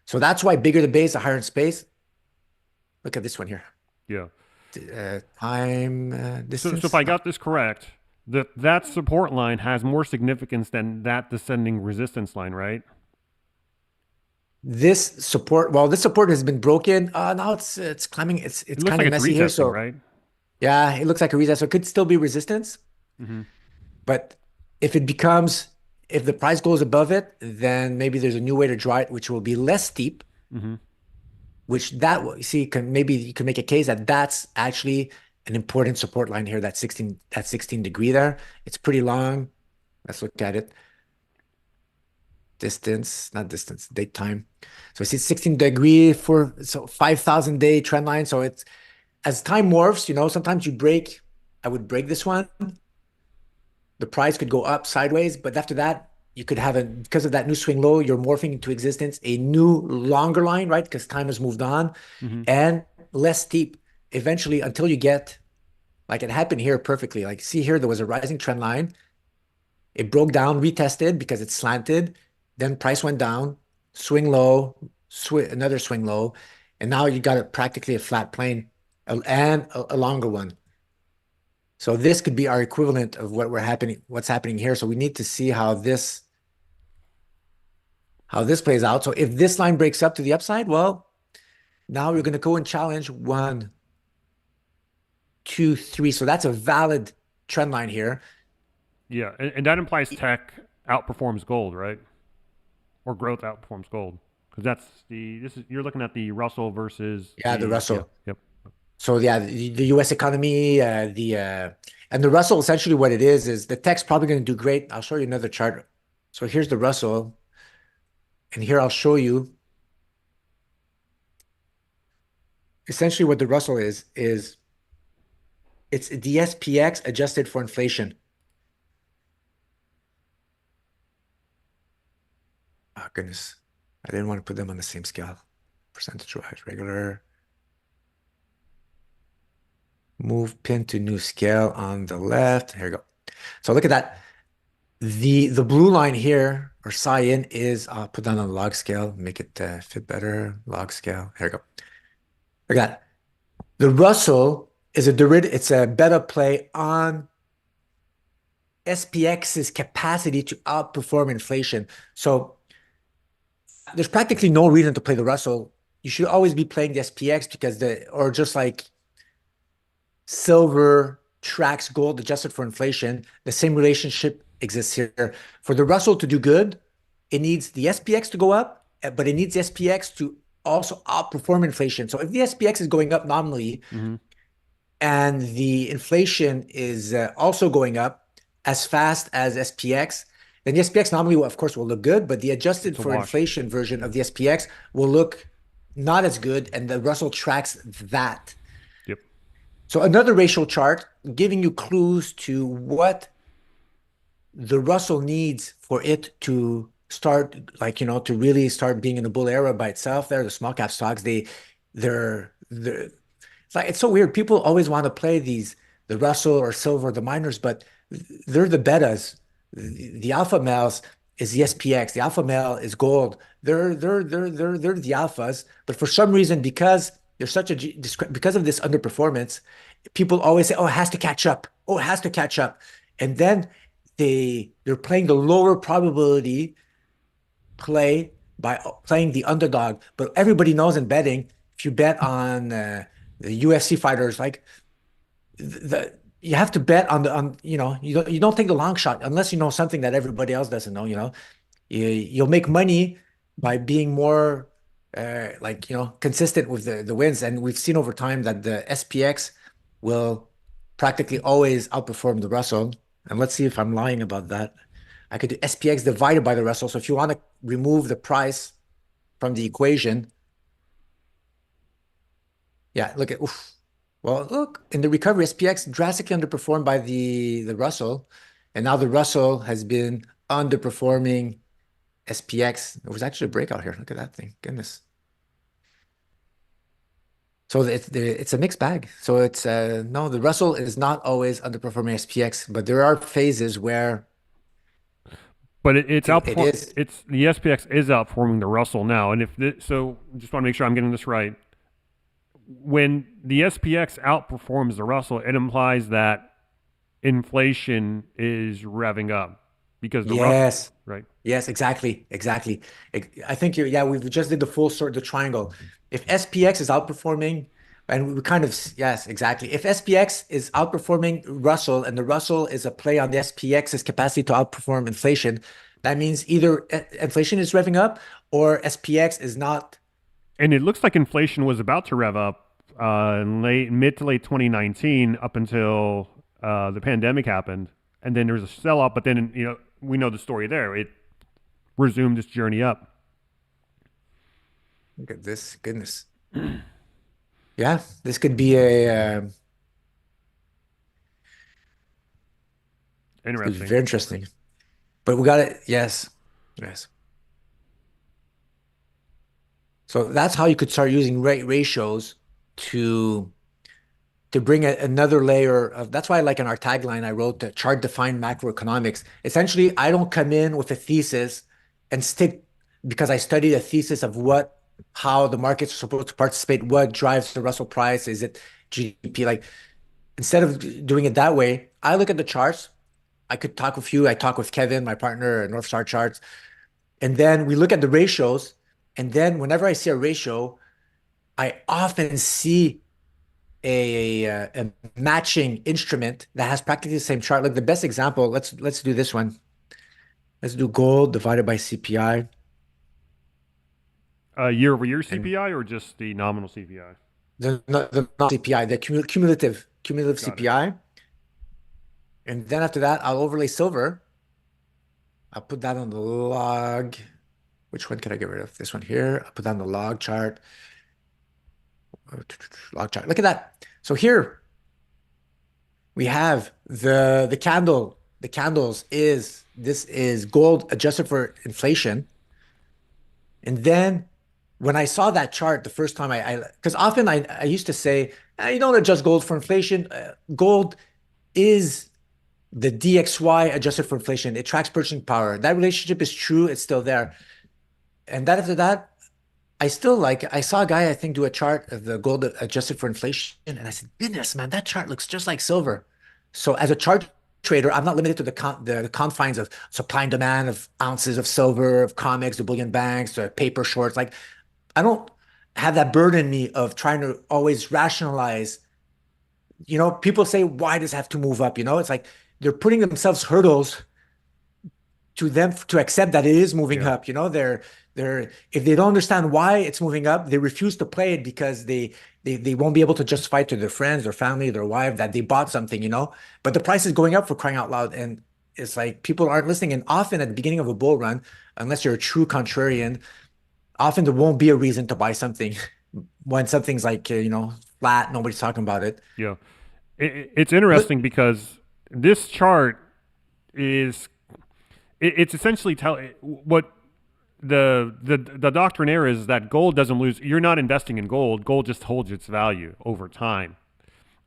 So that's why bigger the base, the higher in space. Look at this one here. Yeah. Time, So if distance. I got this correct, that support line has more significance than that descending resistance line, right? This support, well, this support has been broken. Now it's climbing. It It's looks kind like of it's messy here. retesting, So right? yeah, it looks like a reset. So it could still be resistance. Mm-hmm. But if it becomes, if the price goes above it, then maybe there's a new way to draw it, which will be less steep, Mm-hmm. which that will, you see, can maybe you can make a case that that's actually an important support line here, that 16 degree there. It's pretty long. Let's look at it. Distance, not distance, date time. So I see 16 degree for so 5,000 day trend line. So it's as time morphs, sometimes you break, I would break this one. The price could go up sideways, but after that, you could have because of that new swing low, you're morphing into existence a new longer line, right? Because time has moved on Mm-hmm. and less steep eventually until you get like it happened here perfectly. Like, see here, there was a rising trend line. It broke down, retested because it's slanted. Then price went down, swing low, another swing low. And now you got practically a flat plane and a longer one. So this could be our equivalent of what's happening here. So we need to see how this plays out. So if this line breaks up to the upside, well, now we're going to go and challenge 1, 2, 3. So that's a valid trend line here. Yeah, and that implies tech outperforms gold, right? Or growth outperforms gold, because you're looking at the Russell versus Yeah, the the yeah, Russell. yep. So yeah, the U.S. economy, and the Russell, essentially what it is the tech's probably going to do great. I'll show you another chart. So here's the Russell, and here I'll show you essentially what the Russell is it's the SPX adjusted for inflation. Oh goodness, I didn't want to put them on the same scale. Percentage wise, regular. Move pin to new scale on the left. Here we go. So look at that. The blue line here, or cyan, is put down on log scale, make it fit better. Log scale. Here we go. Look at that. The Russell is a derivative. It's a beta play on SPX's capacity to outperform inflation. So there's practically no reason to play the Russell. You should always be playing the SPX or just like silver tracks gold adjusted for inflation, the same relationship exists here. For the Russell to do good, it needs the SPX to go up, but it needs the SPX to also outperform inflation. So if the SPX is going up nominally Mm-hmm. and the inflation is also going up as fast as SPX, then the SPX nominally, of course, will look good, but the adjusted It's a for wash. inflation version of the SPX will look not as good, and the Russell tracks that. Yep. So another racial chart giving you clues to what the Russell needs for it to start, like, to really start being in a bull era by itself. There, the small cap stocks, they're it's so weird. People always want to play the Russell or silver, the miners, but they're the betas. The alpha males is the SPX. The alpha male is gold. They're the alphas. But for some reason, because there's because of this underperformance, people always say, "Oh, it has to catch up. Oh, it has to catch up," and then they're playing the lower probability play by playing the underdog. But everybody knows in betting, if you bet on the UFC fighters, like you have to bet on you don't take the long shot unless you know something that everybody else doesn't know. You'll make money by being more consistent with the wins. And we've seen over time that the SPX will practically always outperform the Russell. And let's see if I'm lying about that. I could do SPX divided by the Russell. So if you want to remove the price from the equation, yeah, look at oof. Well, look, in the recovery, SPX drastically underperformed by the Russell, and now the Russell has been underperforming SPX. It was actually a breakout here. Look at that thing. Goodness. So it's a mixed bag. So it's no, the Russell is not always underperforming SPX, but there are phases where But it's it outperform. is. It's the SPX is outperforming the Russell now, and if this, so, just want to make sure I'm getting this right. When the SPX outperforms the Russell, it implies that inflation is revving up because the Russell, Yes. right? Yes, exactly. Exactly. I think yeah, we just did the full sort, the triangle. If SPX is outperforming, and we kind of, yes, exactly. If SPX is outperforming Russell and the Russell is a play on the SPX's capacity to outperform inflation, that means either inflation is revving up or SPX is not. And it looks like inflation was about to rev up in mid to late 2019 up until the pandemic happened, and then there was a sell off. But then we know the story there. It resumed its journey up. Look at this. Goodness. Yeah, this could be a, this could be Interesting. very interesting. But we got it. Yes. Yes. So that's how you could start using rate ratios to bring another layer of. That's why, like in our tagline, I wrote the chart defined macroeconomics. Essentially, I don't come in with a thesis and stick because I studied a thesis of how the markets are supposed to participate, what drives the Russell price, is it GDP? Like instead of doing it that way, I look at the charts. I could talk with you. I talk with Kevin, my partner, at North Star Charts, and then we look at the ratios. And then whenever I see a ratio, I often see a matching instrument that has practically the same chart. Like the best example, let's do this one. Let's do gold divided by CPI. Year over year And CPI or just the nominal CPI? the not CPI, the cumulative Got it. CPI. And then after that, I'll overlay silver. I'll put that on the log. Which one can I get rid of? This one here. I'll put that on the log chart. Log chart. Look at that. So here we have the candle. The candles is this is gold adjusted for inflation. And then when I saw that chart the first time, because often I used to say, you don't adjust gold for inflation. Gold is the DXY adjusted for inflation. It tracks purchasing power. That relationship is true. It's still there. And that after that, I saw a guy, I think, do a chart of the gold adjusted for inflation. And I said, goodness, man, that chart looks just like silver. So as a chart trader, I'm not limited to the confines of supply and demand of ounces of silver, of COMEX, the bullion banks, the paper shorts. Like I don't have that burden me of trying to always rationalize. People say, why does it have to move up? It's like they're putting themselves hurdles to them to accept that it is moving Yeah. up. They're if they don't understand why it's moving up, they refuse to play it because they won't be able to justify to their friends, their family, their wife that they bought something. But the price is going up for crying out loud. And it's like people aren't listening. And often at the beginning of a bull run, unless you're a true contrarian, often there won't be a reason to buy something when something's like, flat, nobody's talking about it. Yeah. It's But interesting because this chart is it's essentially what the doctrine there is that gold doesn't lose. You're not investing in gold. Gold just holds its value over time.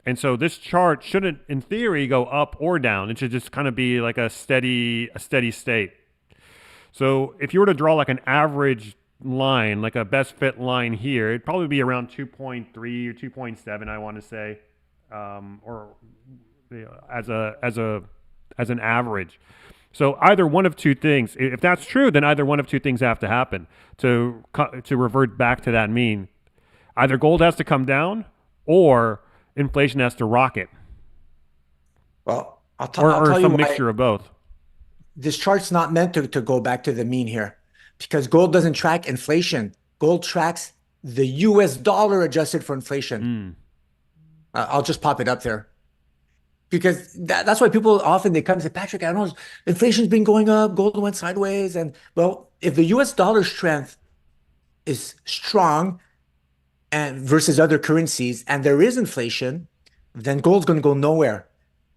And so this chart shouldn't, in theory, go up or down. It should just kind of be like a steady state. So if you were to draw like an average line, like a best fit line here, it'd probably be around 2.3 or 2.7, I want to say, or as an average. So either one of two things. If that's true, then either one of two things have to happen to revert back to that mean. Either gold has to come down, or inflation has to rocket, well, I'll or tell you some why mixture of both. this chart's not meant to go back to the mean here because gold doesn't track inflation. Gold tracks the US dollar adjusted for inflation. Mm, I'll just pop it up there because that's why people often they come and say, Patrick, I don't know, inflation's been going up, gold went sideways. And well, if the US dollar strength is strong and versus other currencies and there is inflation, then gold's going to go nowhere.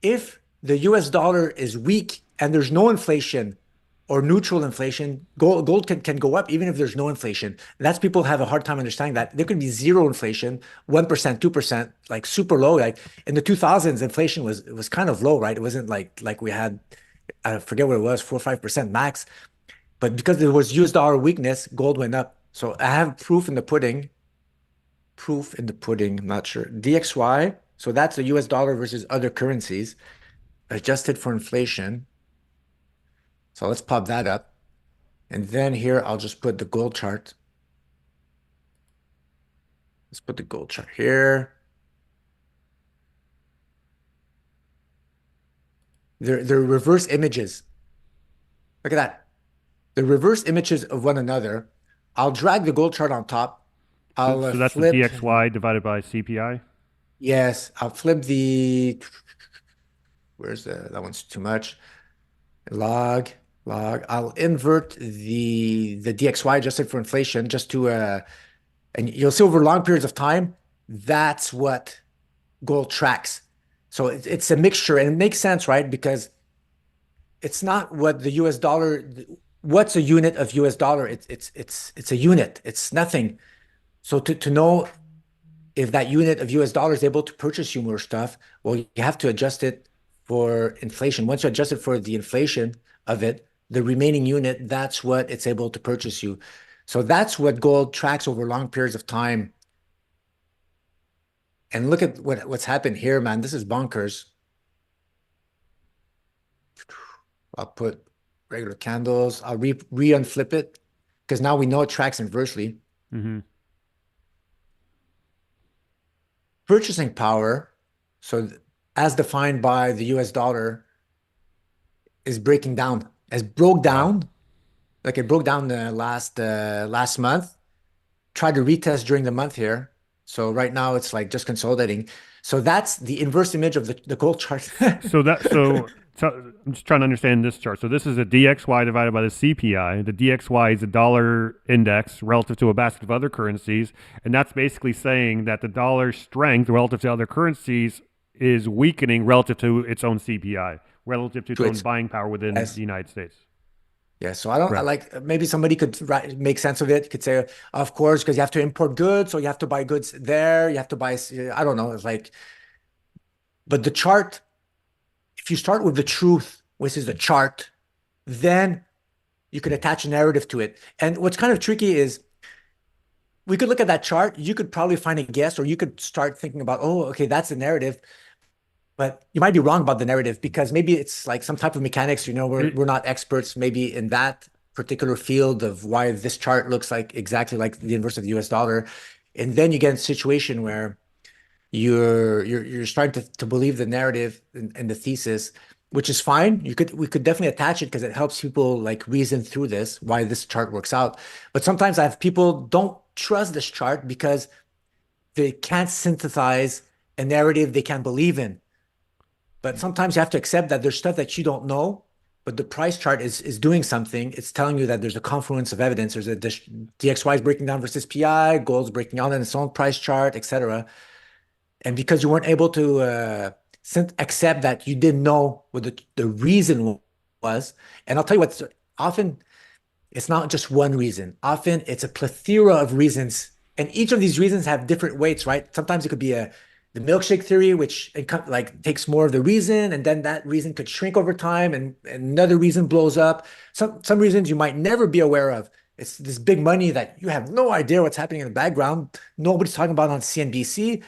If the US dollar is weak and there's no inflation, or neutral inflation, gold can go up even if there's no inflation. That's people have a hard time understanding that there could be zero inflation, 1%, 2%, like super low. Like in the 2000s, inflation was kind of low, right? It wasn't like we had, I forget what it was, 4 or 5% max. But because there was US dollar weakness, gold went up. So I have proof in the pudding. Proof in the pudding, I'm not sure. DXY, so that's the US dollar versus other currencies, adjusted for inflation. So let's pop that up. And then here, I'll just put the gold chart. Let's put the gold chart here. They're reverse images. Look at that. They're reverse images of one another. I'll drag the gold chart on top. So, I'll so that's the flip. DXY divided by CPI. Yes, I'll flip the. Where's that one's too much. Log, log. I'll invert the DXY adjusted for inflation just to and you'll see over long periods of time, that's what gold tracks. So it's a mixture, and it makes sense, right? Because it's not what the US dollar, what's a unit of US dollar? It's a unit. It's nothing. So to know if that unit of US dollar is able to purchase you more stuff, well, you have to adjust it for inflation. Once you adjust it for the inflation of it, the remaining unit, that's what it's able to purchase you. So that's what gold tracks over long periods of time. And look at what's happened here, man. This is bonkers. I'll put regular candles. I'll re-unflip it because now we know it tracks inversely. Mm-hmm. Purchasing power, so as defined by the US dollar, is breaking down. As broke down, Wow. like it broke down last month. Tried to retest during the month here. So right now it's like just consolidating. So that's the inverse image of the gold chart. So I'm just trying to understand this chart. So this is a DXY divided by the CPI. The DXY is a dollar index relative to a basket of other currencies, and that's basically saying that the dollar's strength relative to other currencies is weakening relative to its own CPI, relative to its To own its buying power within Yes. the United States. Yeah, so I Correct. like maybe somebody could make sense of it. Could say, of course, because you have to import goods, so you have to buy goods there. You have to buy, I don't know. It's like, but the chart, if you start with the truth, which is the chart, then you could attach a narrative to it. And what's kind of tricky is we could look at that chart. You could probably find a guess, or you could start thinking about, oh, okay, that's the narrative. But you might be wrong about the narrative because maybe it's like some type of mechanics, we're It, we're not experts maybe in that particular field of why this chart looks like exactly like the inverse of the US dollar. And then you get in a situation where you're starting to believe the narrative and the thesis, which is fine. We could definitely attach it because it helps people like reason through this, why this chart works out. But sometimes I have people don't trust this chart because they can't synthesize a narrative they can believe in. But sometimes you have to accept that there's stuff that you don't know, but the price chart is doing something. It's telling you that there's a confluence of evidence. There's a DXY is breaking down versus PI, gold's breaking down in its own price chart, etc. And because you weren't able to accept that you didn't know what the reason was, and I'll tell you what's often it's not just one reason. Often it's a plethora of reasons, and each of these reasons have different weights, right? Sometimes it could be the milkshake theory, which like takes more of the reason, and then that reason could shrink over time, and another reason blows up. Some reasons you might never be aware of. It's this big money that you have no idea what's happening in the background. Nobody's talking about on CNBC.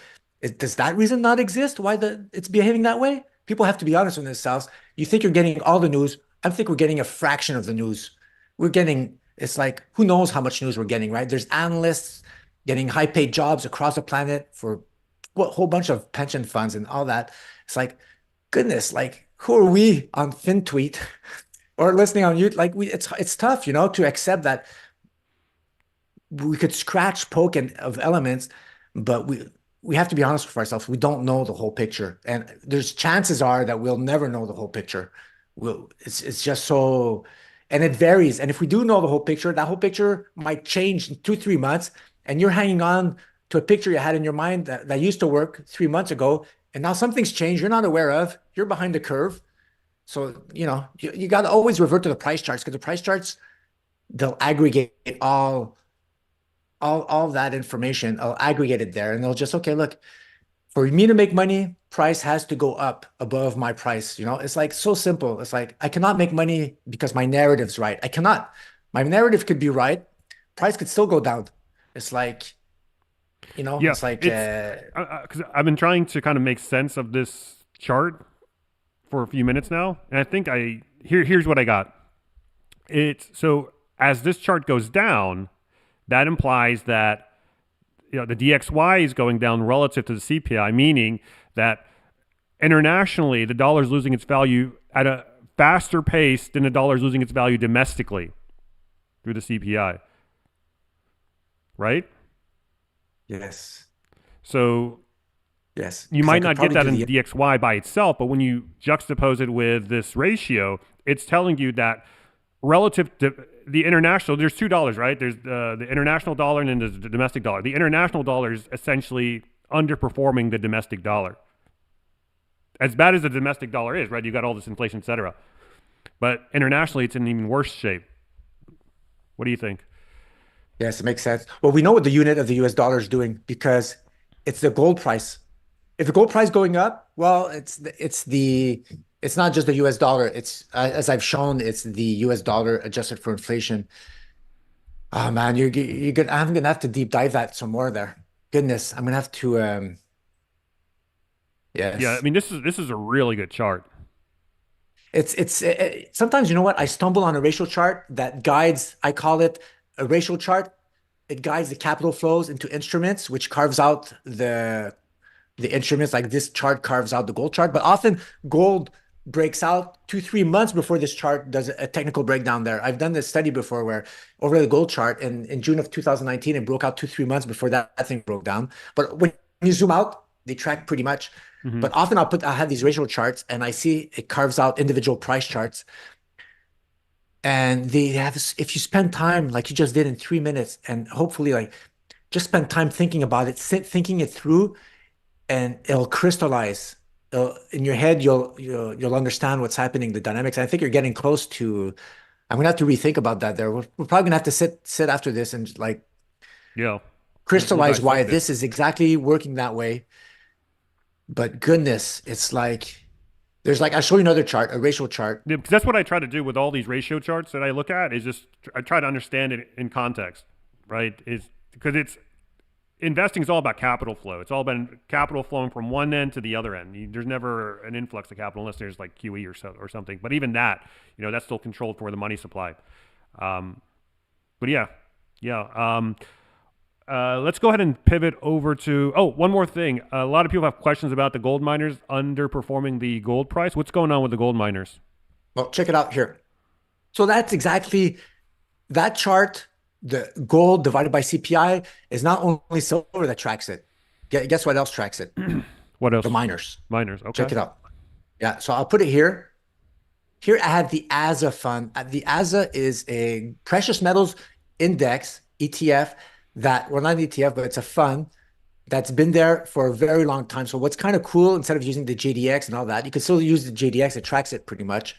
Does that reason not exist? Why it's behaving that way? People have to be honest with themselves. You think you're getting all the news. I think we're getting a fraction of the news. It's like, who knows how much news we're getting, right? There's analysts getting high paid jobs across the planet for a whole bunch of pension funds and all that. It's like, goodness, like, who are we on FinTweet or listening on YouTube? Like, it's tough, to accept that we could scratch poke of elements, but we have to be honest with ourselves. We don't know the whole picture, and there's chances are that we'll never know the whole picture. It's just so, and it varies. And if we do know the whole picture, that whole picture might change in 2, 3 months, and you're hanging on to a picture you had in your mind that used to work 3 months ago, and now something's changed you're not aware of. You're behind the curve, So, you got to always revert to the price charts because the price charts, they'll aggregate all that information. I'll aggregate it there and they'll just, okay, look, for me to make money, price has to go up above my price. It's like so simple. It's like I cannot make money because my narrative's right. I cannot. My narrative could be right. Price could still go down. It's like, Yeah, it's like it's because I've been trying to kind of make sense of this chart for a few minutes now, and I think here's what I got. It's so as this chart goes down, that implies that the DXY is going down relative to the CPI, meaning that internationally the dollar is losing its value at a faster pace than the dollar is losing its value domestically through the CPI, right? yes, So yes. you Because I might could not get probably that do in the DXY by itself, but when you juxtapose it with this ratio, it's telling you that relative to the international, there's $2, right? There's the international dollar and then there's the domestic dollar. The international dollar is essentially underperforming the domestic dollar. As bad as the domestic dollar is, right? You got all this inflation, et cetera. But internationally, it's in even worse shape. What do you think? Yes, it makes sense. Well, we know what the unit of the US dollar is doing because it's the gold price. If the gold price going up, well, it's not just the US dollar. It's as I've shown, it's the US dollar adjusted for inflation. Oh man, you're gonna I'm gonna have to deep dive that some more there. Goodness, I'm gonna have to Yeah, I yes. mean this is a really good chart. Sometimes you know what? I stumble on a racial chart that guides, I call it a racial chart. It guides the capital flows into instruments, which carves out the instruments. Like this chart carves out the gold chart, but often gold breaks out 2, 3 months before this chart does a technical breakdown there. I've done this study before where over the gold chart in June of 2019, it broke out 2, 3 months before that thing broke down. But when you zoom out, they track pretty much. Mm-hmm. But often I have these racial charts and I see it carves out individual price charts. And they have, if you spend time like you just did in 3 minutes and hopefully like just spend time thinking about it, thinking it through, and it'll crystallize in your head. You'll understand what's happening, the dynamics. I think you're getting close to. I'm gonna have to rethink about that. There, we're probably gonna have to sit after this and like Yeah, we'll crystallize why dissect it. this is exactly working that way. But goodness, it's like there's like I'll show you another chart, a racial chart. Yeah, because that's what I try to do with all these ratio charts that I look at is just I try to understand it in context, right? Is because it's investing is all about capital flow. It's all about capital flowing from one end to the other end. There's never an influx of capital unless there's like QE or something. But even that, that's still controlled for the money supply. Um, but yeah, yeah. Let's go ahead and pivot over to one more thing. A lot of people have questions about the gold miners underperforming the gold price. What's going on with the gold miners? Well, check it out here. So that's exactly that chart. The gold divided by CPI is not only silver that tracks it. Guess what else tracks it? What else? The miners. Miners. Check Okay. it out. Yeah, so I'll put it here. Here I have the ASA fund. The ASA is a precious metals index ETF that, well, not an ETF, but it's a fund that's been there for a very long time. So what's kind of cool, instead of using the JDX and all that, you can still use the JDX. It tracks it pretty much.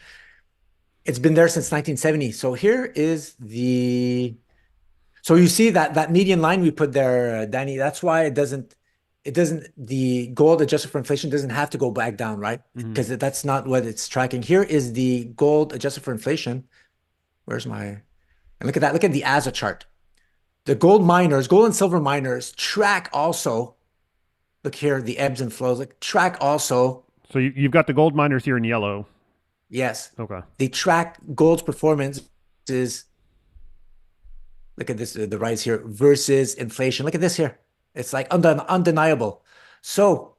It's been there since 1970. So here is so you see that median line we put there, Danny. That's why the gold adjusted for inflation doesn't have to go back down, right? Mm-hmm. Because that's not what it's tracking. Here is the gold adjusted for inflation. And look at that. Look at the ASA chart. The gold miners, gold and silver miners track also. Look here, the ebbs and flows. Like track also. So you've got the gold miners here in yellow. Yes. Okay. They track gold's performance is, look at this, the rise here versus inflation. Look at this here. It's like undeniable. So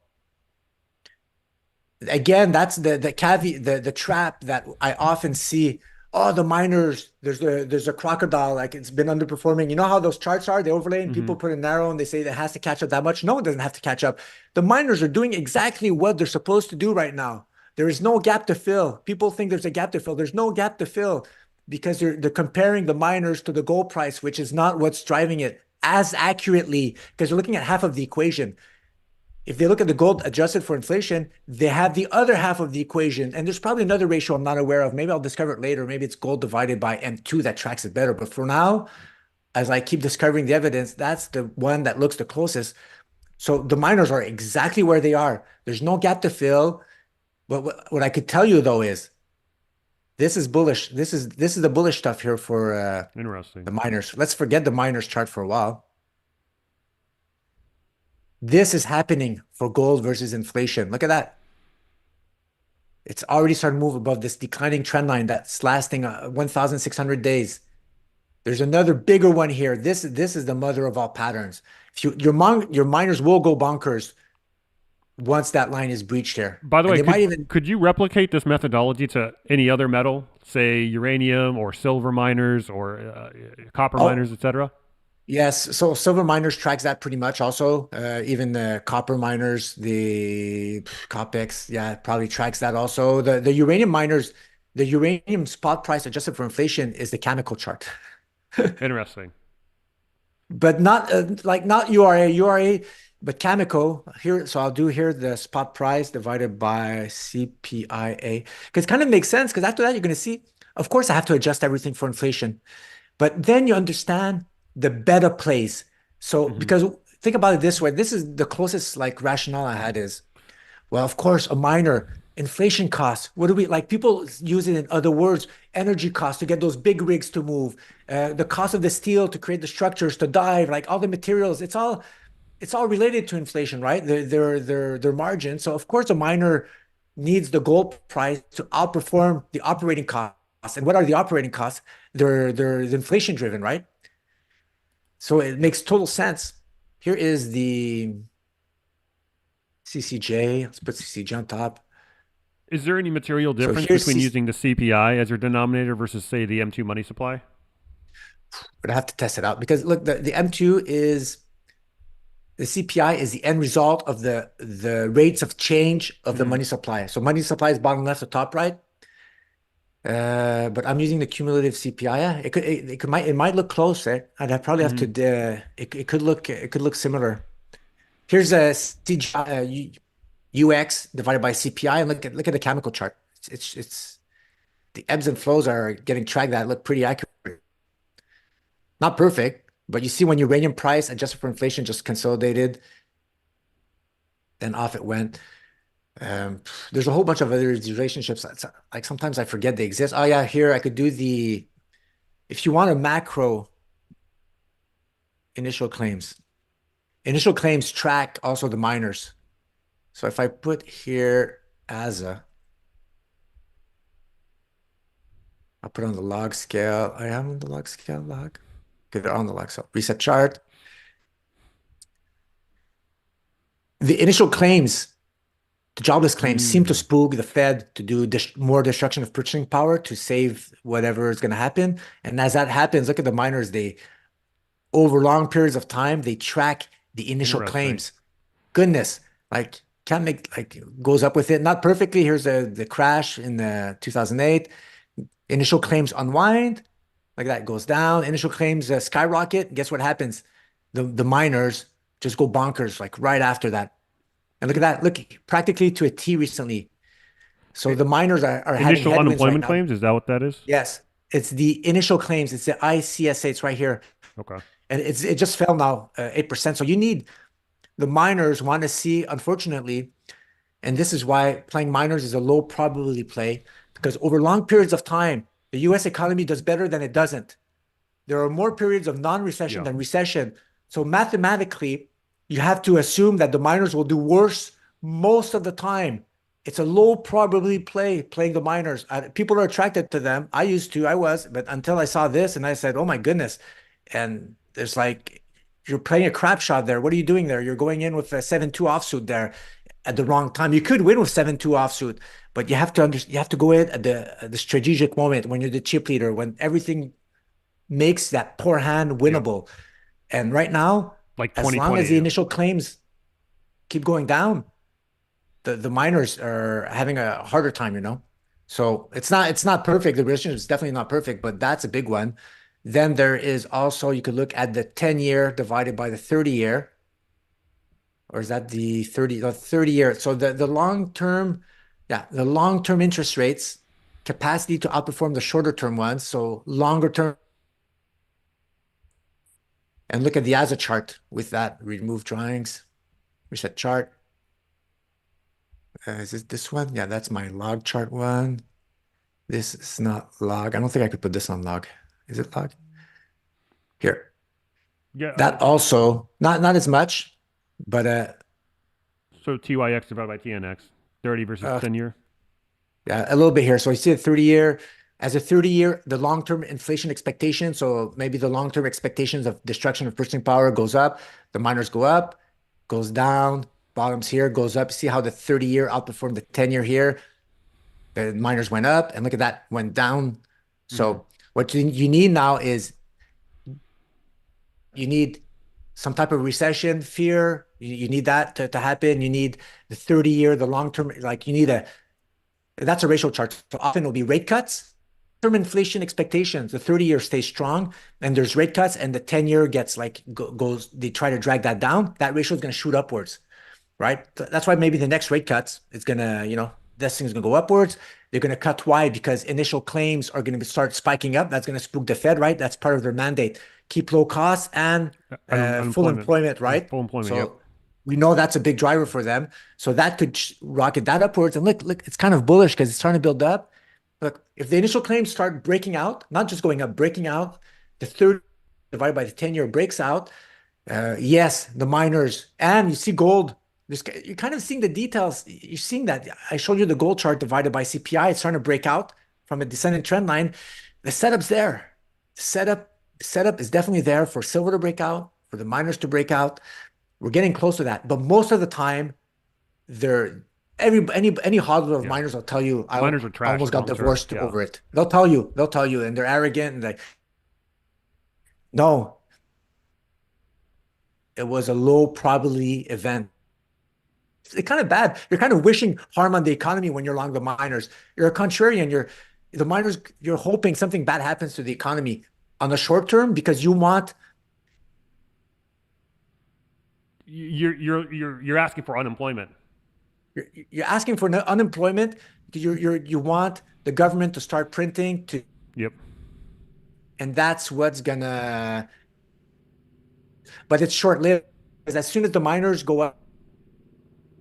again, that's the caveat, the trap that I often see. Oh, the miners, there's a crocodile, like it's been underperforming. You know how those charts are? They overlay and Mm-hmm. people put it narrow and they say it has to catch up that much. No, it doesn't have to catch up. The miners are doing exactly what they're supposed to do right now. There is no gap to fill. People think there's a gap to fill. There's no gap to fill because they're comparing the miners to the gold price, which is not what's driving it as accurately because you're looking at half of the equation. if they look at the gold adjusted for inflation, they have the other half of the equation. And there's probably another ratio I'm not aware of. Maybe I'll discover it later. Maybe it's gold divided by M2 that tracks it better. But for now, as I keep discovering the evidence, that's the one that looks the closest. So the miners are exactly where they are. There's no gap to fill. But what I could tell you though is this is bullish. This is the bullish stuff here for Interesting. the miners. Let's forget the miners chart for a while. This is happening for gold versus inflation. Look at that. It's already starting to move above this declining trend line that's lasting 1,600 days. There's another bigger one here. This is the mother of all patterns. If your miners will go bonkers once that line is breached here. By the And way, they might even could you replicate this methodology to any other metal, say uranium or silver miners or copper oh miners, etc.? yes, so silver miners tracks that pretty much also. Even the copper miners, the COPEX, yeah, probably tracks that also. The uranium miners, the uranium spot price adjusted for inflation is the chemical chart. Interesting. But not like not URA, but Cameco here. So I'll do here the spot price divided by CPIA because it kind of makes sense. Because after that, you're going to see, of course, I have to adjust everything for inflation, but then you understand the better place. So Hmm. because think about it this way, this is the closest like rationale I had is well, of course, a minor inflation costs. What do we like? People use it in other words, energy costs to get those big rigs to move, the cost of the steel to create the structures to dive, like all the materials. It's all related to inflation, right? Their margin. So of course, a miner needs the gold price to outperform the operating costs. And what are the operating costs? They're inflation driven, right? So it makes total sense. Here is the CCJ. Let's put CCJ on top. Is there any material So difference here's between C using the CPI as your denominator versus, say, the M2 money supply? but I have to test it out because look, the M2 is the CPI is the end result of the rates of change of the Hmm. money supply. So money supply is bottom left to top right. But I'm using the cumulative CPI. Yeah, it might look close, eh? And I probably have to Hmm. it could look similar. Here's a CGI, UX divided by CPI, and look at the chemical chart. It's the ebbs and flows are getting tracked that look pretty accurate. Not perfect, but you see when uranium price adjusted for inflation just consolidated, then off it went. Um, there's a whole bunch of other relationships. Like sometimes I forget they exist. Oh yeah, here I could do if you want a macro initial claims. Initial claims track also the miners. So if I put here as I'll put on the log scale. I am on the log scale log. Okay, they're on the log. So reset chart. The initial claims, the jobless claims seem to Mm. spook the Fed to do more destruction of purchasing power to save whatever is going to happen. And as that happens, look at the miners. They, over long periods of time, they track the initial Interesting. claims. Goodness, like can't make like goes up with it. Not perfectly. Here's the crash in the 2008. Initial claims unwind. Like that goes down. Initial claims skyrocket. Guess what happens? The miners just go bonkers like right after that. And look at that. Look practically to a T recently. So I- the miners are having Initial headwinds right unemployment now. claims, is that what that is? Yes, it's the initial claims. It's the ICSA. It's right here, Okay. and it just fell now 8%. So you need the miners want to see, unfortunately, and this is why playing miners is a low probability play because over long periods of time, the U.S. economy does better than it doesn't. There are more periods of non-recession Yeah. than recession. So mathematically, you have to assume that the miners will do worse most of the time. It's a low probability play playing the miners. People are attracted to them. I used to, I was, but until I saw this and I said, oh my goodness. And there's like, you're playing a crap shot there. What are you doing there? You're going in with a 7-2 offsuit there at the wrong time. You could win with 7-2 offsuit, but you have to go in at the strategic moment when you're the chip leader, when everything makes that poor hand Yeah. winnable. And right now, Like as long as 2020. the initial claims keep going down, the miners are having a harder time. So it's not perfect. The relationship is definitely not perfect, but that's a big one. Then there is also you could look at the 10-year divided by the 30-year. or is that the 30 year? So the long term, yeah, the long term interest rates capacity to outperform the shorter term ones. So longer term, and look at the ASA chart with that. Remove drawings, reset chart. Is it this one? Yeah, that's my log chart one. This is not log. I don't think I could put this on log. Is it log? Here. Yeah. That also not as much, but So TYX divided by TNX, 30 versus uh 10 year. yeah, a little bit here. So I see a 30 year as a 30 year, the long term inflation expectation. So maybe the long term expectations of destruction of purchasing power goes up, the miners go up, goes down, bottoms here, goes up. See how the 30 year outperformed the 10 year here. The miners went up, and look at that, went down. Hmm. So what you need now is you need some type of recession fear. You need that to happen. You need the 30 year, the long term, like you need that's a ratio chart. So often it'll be rate cuts, term inflation expectations. The 30 year stays strong, and there's rate cuts, and the 10 year gets like goes, they try to drag that down. That ratio is going to shoot upwards, right? That's why maybe the next rate cuts, it's gonna, this thing's gonna go upwards. They're gonna cut wide because initial claims are gonna start spiking up. That's gonna spook the Fed, right? That's part of their mandate. Keep low costs and full Unemployment. employment, right? Full employment. Yep. So we know that's a big driver for them. So that could rocket that upwards. And look, it's kind of bullish because it's trying to build up. Look, if the initial claims start breaking out, not just going up, breaking out, the 30 divided by the 10 year breaks out. Yes, the miners, and you see gold. You're kind of seeing the details. You're seeing that. I showed you the gold chart divided by CPI. It's starting to break out from a descending trend line. The setup's there. The setup is definitely there for silver to break out, for the miners to break out. We're getting close to that. But most of the time, they're any hodler of Yeah. miners will tell you, I Miners are trash almost got long term. divorced Yeah. over it. They'll tell you, and they're arrogant and like, no, it was a low probability event. It's kind of bad. You're kind of wishing harm on the economy when you're long the miners. You're a contrarian. You're the miners. You're hoping something bad happens to the economy on the short term because you want. You're asking for unemployment. You're asking for unemployment because you want the government to start printing to, Yep. and that's what's gonna. But it's short lived because as soon as the miners go up,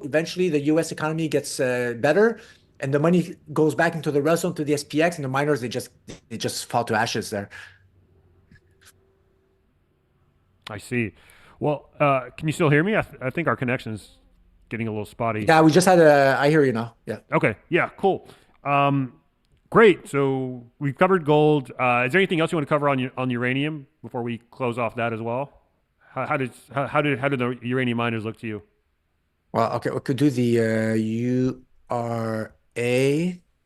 eventually the U.S. economy gets better, and the money goes back into the Russell, to the SPX, and the miners they just fall to ashes there. I see. Well, can you still hear me? I think our connection is getting a little spotty. Yeah, we just had a. I hear you now. Yeah. Okay. Yeah. Cool. Um, Great. So we've covered gold. Is there anything else you want to cover on uranium before we close off that as well? How did the uranium miners look to you? Well, okay, we could do the URA.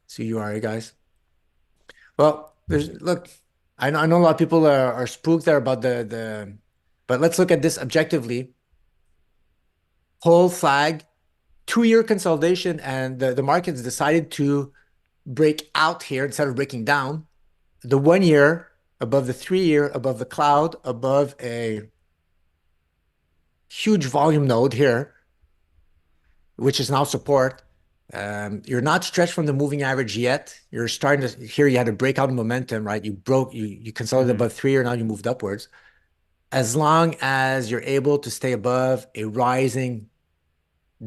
So URA, guys. Well, look. I know a lot of people are spooked there about but let's look at this objectively. Whole flag, 2 year consolidation, and the markets decided to break out here instead of breaking down. The 1 year above the 3 year, above the cloud, above a huge volume node here, which is now support. You're not stretched from the moving average yet. You're starting to here. You had a breakout momentum, right? You consolidated Hmm. above 3 year, now you moved upwards. As long as you're able to stay above a rising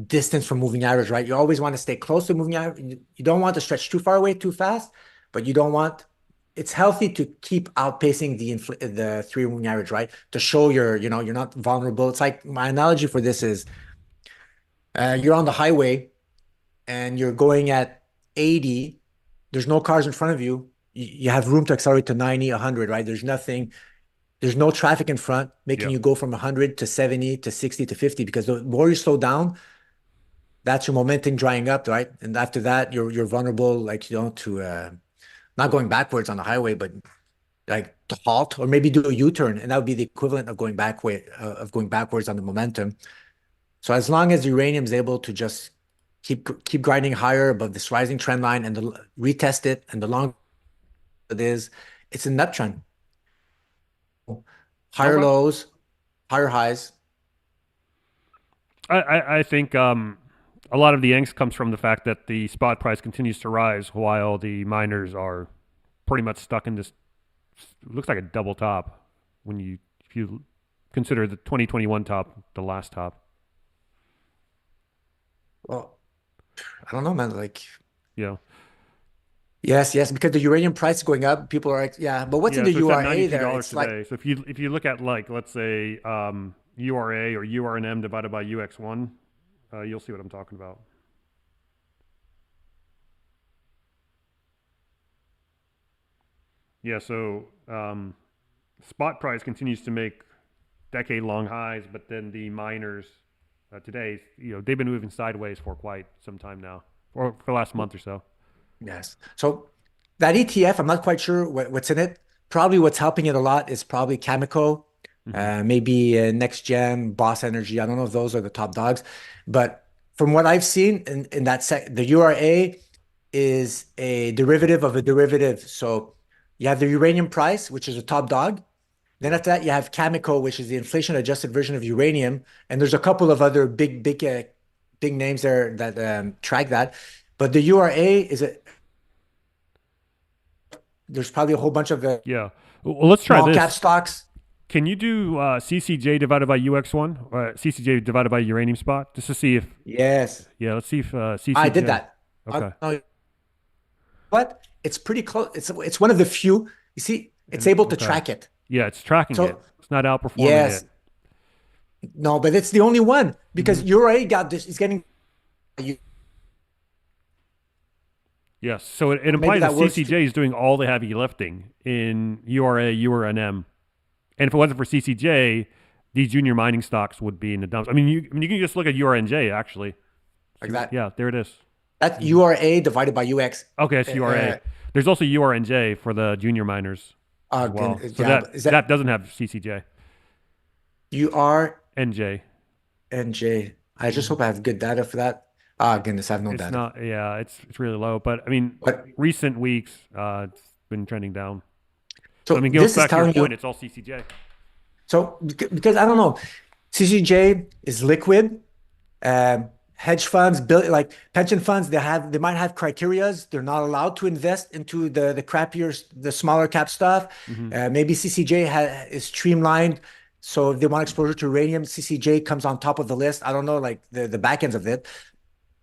distance from moving average, right? You always want to stay close to moving average. You don't want to stretch too far away too fast, but you don't want. It's healthy to keep outpacing the 3 moving average, right? To show you're not vulnerable. It's like my analogy for this is you're on the highway and you're going at 80. There's no cars in front of you. You have room to accelerate to 90, 100, right? There's no traffic in front making Yep. you go from 100 to 70 to 60 to 50 because the more you slow down, that's your momentum drying up, right? And after that, you're vulnerable, like to not going backwards on the highway, but like to halt or maybe do a U-turn, and that would be the equivalent of going backwards on the momentum. So as long as uranium is able to just keep grinding higher above this rising trend line and retest it, and the longer it is, it's an uptrend. Higher Okay. lows, higher highs. I think a lot of the angst comes from the fact that the spot price continues to rise while the miners are pretty much stuck in this. Looks like a double top when you if you consider the 2021 top the last top. Well, I don't know, man. Like, You know, yes, yes, because the uranium price is going up. People are like, yeah, but what's in yeah. the So it's at URA $92 there? It's like, today. So if you look at like let's say URA or URNM divided by UX1, you'll see what I'm talking about. Yeah. So spot price continues to make decade long highs, but then the miners today, they've been moving sideways for quite some time now, or for the last month or so. yes. So that ETF, I'm not quite sure what's in it. Probably what's helping it a lot is probably Cameco, Hmm. maybe Next Gen, Boss Energy. I don't know if those are the top dogs, but from what I've seen in that the URA is a derivative of a derivative. So you have the uranium price, which is a top dog. Then Yeah. after that, you have Cameco, which is the inflation adjusted version of uranium. And there's a couple of other big names there that track that. But the URA is there's probably a whole bunch of Yeah. Well, let's try small cap this. stocks. Can you do CCJ divided by UX1 or CCJ divided by uranium spot just to see if, Yes, yeah, let's see if I did CCJ. that. Okay. No, but it's pretty close. It's one of the few. You see, it's And able to okay. track it. Yeah, it's tracking it. So It's not outperforming it. yes, no, but it's the only one because Hmm. URA got this. Is getting Yes. So it maybe implies that that works. CCJ is doing all the heavy lifting in URA, URNM. And if it wasn't for CCJ, these junior mining stocks would be in the dumps. I mean, you can just look at URNJ actually. Like that. Yeah, there it is. That's Hmm. URA divided by UX. Okay, it's Uh, URA. There's also URNJ for the junior miners as well. So yeah, that is that that doesn't have CCJ. UR NJ. and J? I just Hmm. hope I have good data for that. Ah, goodness, I have no It's data. not. Yeah, it's really low. But I mean, But recent weeks, it's been trending down. So I so mean, goes this is back to your telling point. you. It's all CCJ. So because I don't know, CCJ is liquid. Hedge funds, like pension funds, they might have criterias. They're not allowed to invest into the crappier, the smaller cap stuff. Hmm. Maybe CCJ is streamlined. So if they want exposure to uranium, CCJ comes on top of the list. I don't know, like the back ends of it.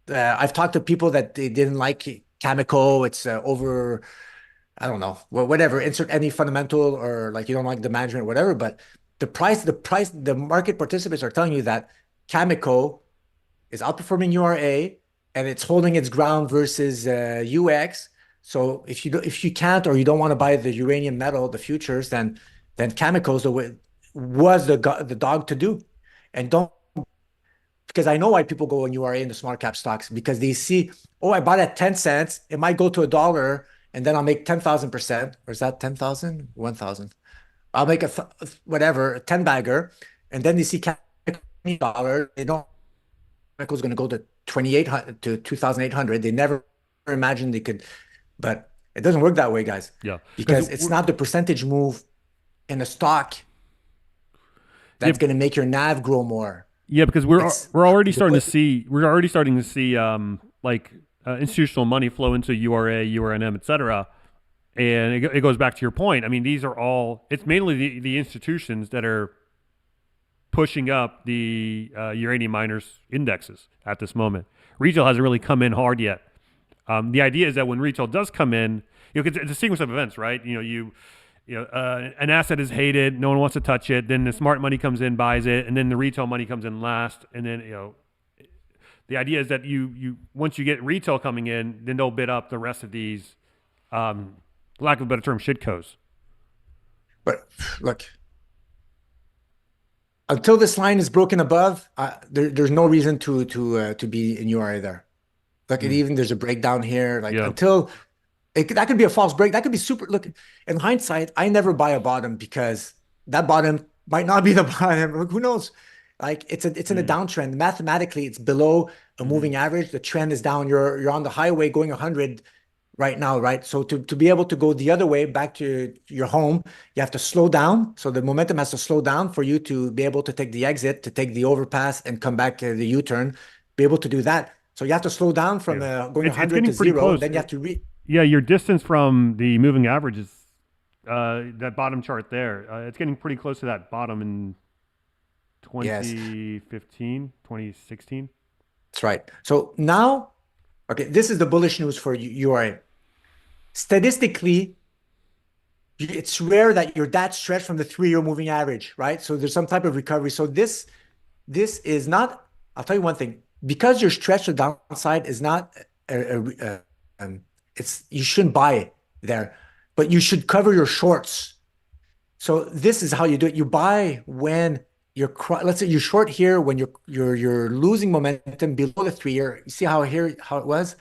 I've talked to people that they didn't like Cameco. It's over, I don't know, whatever. Insert any fundamental or like you don't like the management, or whatever. But the market participants are telling you that Cameco is outperforming URA and it's holding its ground versus UX. So if you can't or you don't want to buy the uranium metal, the futures, then Cameco's was the dog to do. And don't because I know why people go in URA into small cap stocks because they see, oh, I bought at 10 cents, it might go to a dollar and then I'll make 10,000%. Or is that 10,000? 1,000. I'll make whatever, a 10 bagger. And then they see $20. They don't is going to go to 2,800 to 2,800. They never imagined they could, but it doesn't work that way, guys, Yeah, because because it's not the percentage move in a stock yeah, that's going to make your NAV grow more. yeah, because It's we're already the starting to way, see like institutional money flow into URA, URNM, et cetera. And it goes back to your point. I mean, these are all. It's mainly the institutions that are pushing up the uranium miners indexes at this moment. Retail hasn't really come in hard yet. The idea is that when retail does come in, it's a sequence of events, right? An asset is hated, no one wants to touch it. Then the smart money comes in, buys it, and then the retail money comes in last. And then the idea is that you once you get retail coming in, then they'll bid up the rest of these, lack of a better term, shitco's. but look, until this line is broken above, there's no reason to be in URA there. Look, Mm. even there's a breakdown here. Like Yeah. until that could be a false break. That could be super. Look, in hindsight, I never buy a bottom because that bottom might not be the bottom. Who knows? Like it's in a Mm. downtrend. Mathematically, it's below a Hmm. moving average. The trend is down. You're on the highway going 100. right now, right? So to be able to go the other way back to your home, you have to slow down. So the momentum has to slow down for you to be able to take the exit, to take the overpass and come back the U-turn, be able to do that. So you have to slow down from Yeah. going It's 100 getting to pretty zero. close. Then you have to re Yeah, your distance from the moving average is that bottom chart there. It's getting pretty close to that bottom in Yes, 2015, 2016. that's right. So now, okay, this is the bullish news for you. You are statistically, it's rare that you're that stretched from the 3-year moving average, right? So there's some type of recovery. So this is not, I'll tell you one thing, because you're stretched to the downside is not it's you shouldn't buy it there, but you should cover your shorts. So this is how you do it. You buy when you're, let's say you're short here when you're losing momentum below the 3-year. You see how it was?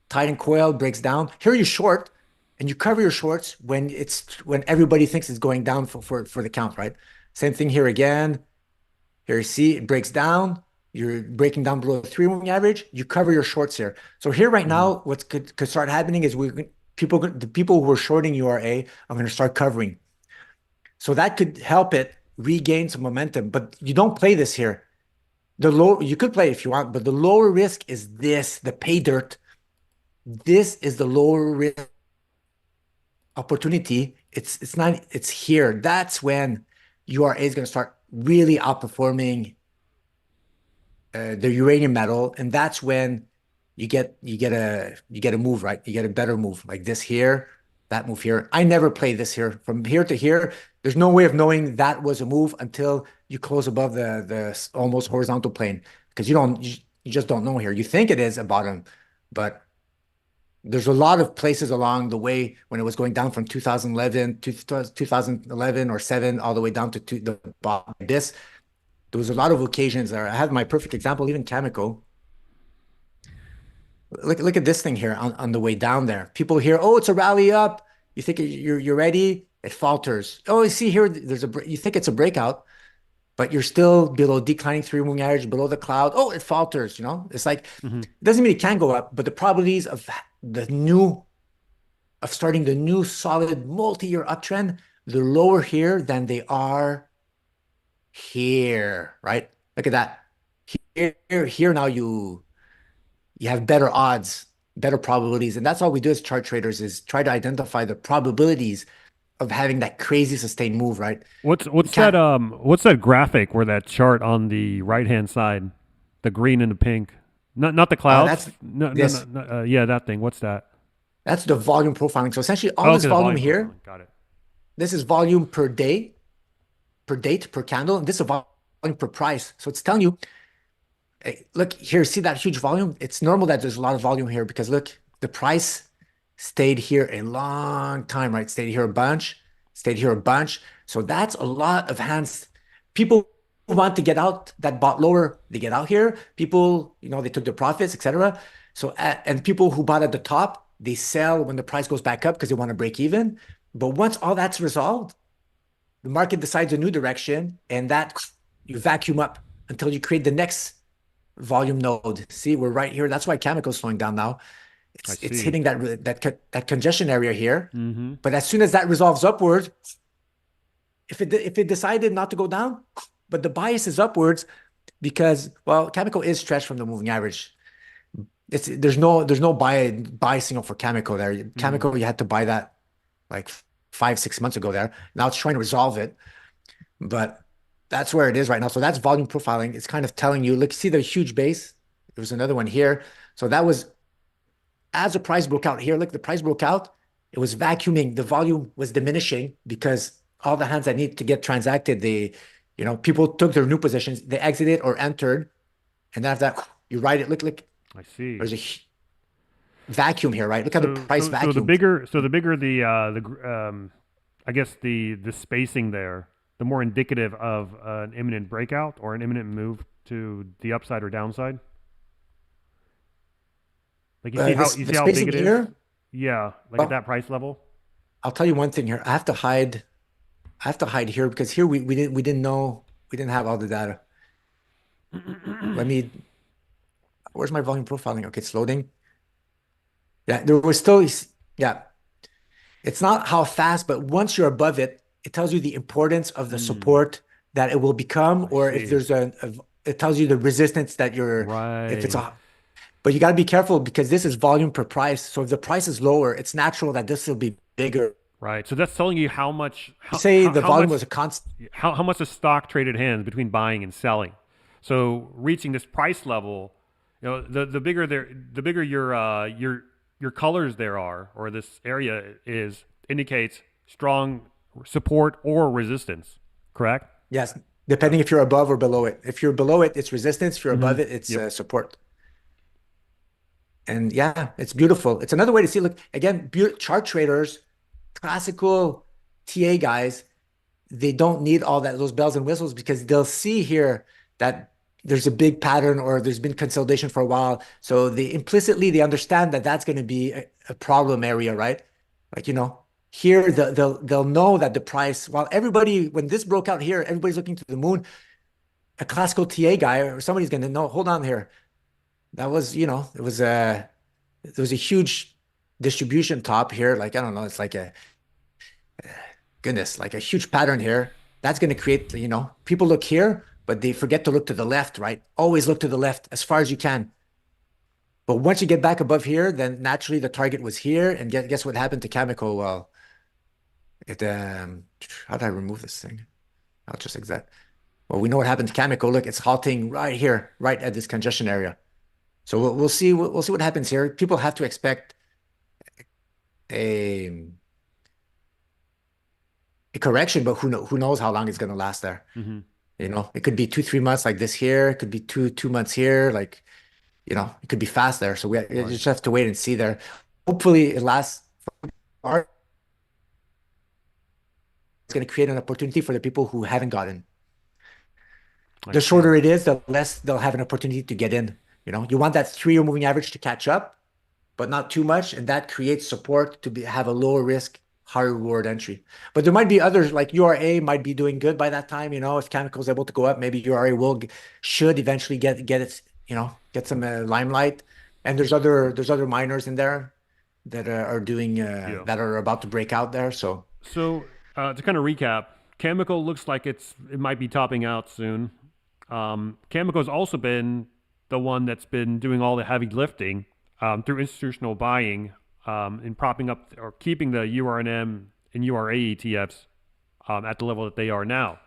Tight and coil breaks down. Here you short and you cover your shorts when everybody thinks it's going down for the count, right? Same thing here again. Here you see it breaks down. You're breaking down below the 3 moving average. You cover your shorts here. So here right Mm-hmm. now, what could start happening is the people who are shorting URA are going to start covering. So that could help it regain some momentum. But you don't play this here. The low You could play if you want, but the lower risk is the pay dirt. This is the lower risk opportunity. It's not, it's here. That's when URA is going to start really outperforming the uranium metal, and that's when you get a move, right? You get a better move like this here, that move here. I never play this here. From here to here, there's no way of knowing that was a move until you close above the almost horizontal plane, because you just don't know here. You think it is a bottom, but there's a lot of places along the way when it was going down from 2011 to 2011 or 7 all the way down to the bottom. There was a lot of occasions there. I have my perfect example, even Chemical. Look at this thing here on the way down there. People hear, oh, it's a rally up. You think you're ready. It falters. Oh, you see here, you think it's a breakout, but you're still below declining 3 moving average, below the cloud. Oh, it falters. It's like, Mm-hmm. it doesn't mean it can go up, but the probabilities the new of starting the new solid multi-year uptrend, they're lower here than they are here, right? Look at that. Here now you have better odds, better probabilities. And that's all we do as chart traders, is try to identify the probabilities of having that crazy sustained move, right? You can't, What's that graphic where that chart on the right hand side, the green and the pink, not the clouds, that's no, this, yeah, that thing. What's that? that's the volume profiling. So essentially all Oh, this okay, the volume volume here, profiling. Got it. this is volume per day, per date, per candle, and this is volume per price. So it's telling you, hey, look here, see that huge volume? It's normal that there's a lot of volume here because look, the price stayed here a long time, right? Stayed here a bunch, stayed here a bunch. So that's a lot of hands. People who want to get out that bought lower, they get out here. People, they took their profits, etc. So, and people who bought at the top, they sell when the price goes back up because they want to break even. But once all that's resolved, the market decides a new direction, and that you vacuum up until you create the next volume node. See, we're right here. That's why Chemical is slowing down now. I It's see. hitting that congestion area here. Mm-hmm. But as soon as that resolves upward, if it decided not to go down, but the bias is upwards because, well, Chemical is stretched from the moving average. There's no buy signal for Chemical there. Mm-hmm. Chemical, you had to buy that like 5, 6 months ago there. Now it's trying to resolve it, but that's where it is right now. So that's volume profiling. It's kind of telling you, look, see the huge base. There was another one here. So that was as the price broke out here. Look, the price broke out. It was vacuuming. The volume was diminishing because all the hands that need to get transacted, people took their new positions, they exited or entered, and then after that, you write it. Look, I see. there's a vacuum here, right? Look at the price The vacuum. bigger I guess the spacing there, the more indicative of an imminent breakout or an imminent move to the upside or downside. Like This you the see how big spacing it is. here. Yeah, like at Well, that price level. I'll tell you one thing here. I have to hide here because here we didn't know, we didn't have all the data. Let me. Where's my volume profiling? Okay, it's loading. Yeah, there was still. Yeah. It's not how fast, but once you're above it, it tells you the importance of the Hmm. support that it will become, I or if see. there's it tells you the resistance that if it's Right. but you got to be careful because this is volume per price. So if the price is lower, it's natural that this will be bigger. Right. So that's telling you how much Say the volume was a constant. how much the stock traded hands between buying and selling. So reaching this price level, the bigger the bigger your colors there are, or this area is, indicates strong support or resistance. Correct? Yes, Yeah. depending if you're above or below it. If you're below it, it's resistance. If you're Mm-hmm. above it, it's Yep. support. And yeah, it's beautiful. It's another way to see. Look, again, chart traders, classical TA guys, they don't need all that those bells and whistles because they'll see here that there's a big pattern or there's been consolidation for a while. So they implicitly they understand that that's going to be a problem area, right? Like here they'll know that the price. While everybody when this broke out here, everybody's looking to the moon. A classical TA guy or somebody's going to know. Hold on here. That was it was a huge distribution top here. Like I don't know, it's like a goodness, like a huge pattern here. That's going to create, people look here, but they forget to look to the left, right? Always look to the left as far as you can. But once you get back above here, then naturally the target was here. And guess what happened to Chemical? Well, it how did I remove this thing? I'll just exit. Well, we know what happened to Chemical. Look, it's halting right here, right at this congestion area. So we'll see. We'll see what happens here. People have to expect a a correction, but who knows how long it's going to last there. Mm-hmm. It could be 2, 3 months like this here. It could be two months here. Like, it could be fast there. So we Right. just have to wait and see there. Hopefully it lasts. It's going to create an opportunity for the people who haven't gotten. I The see. shorter it is, the less they'll have an opportunity to get in. You want that 3-year moving average to catch up, but not too much. And that creates support to have a lower risk, higher reward entry. But there might be others like URA might be doing good by that time. If chemical is able to go up, maybe URA should eventually get its, get some limelight. And there's other miners in there that are doing Yeah. that are about to break out there. So So to kind of recap, Chemical looks like it might be topping out soon. Chemical has also been the one that's been doing all the heavy lifting through institutional buying and propping up or keeping the URNM and URA ETFs at the level that they are now.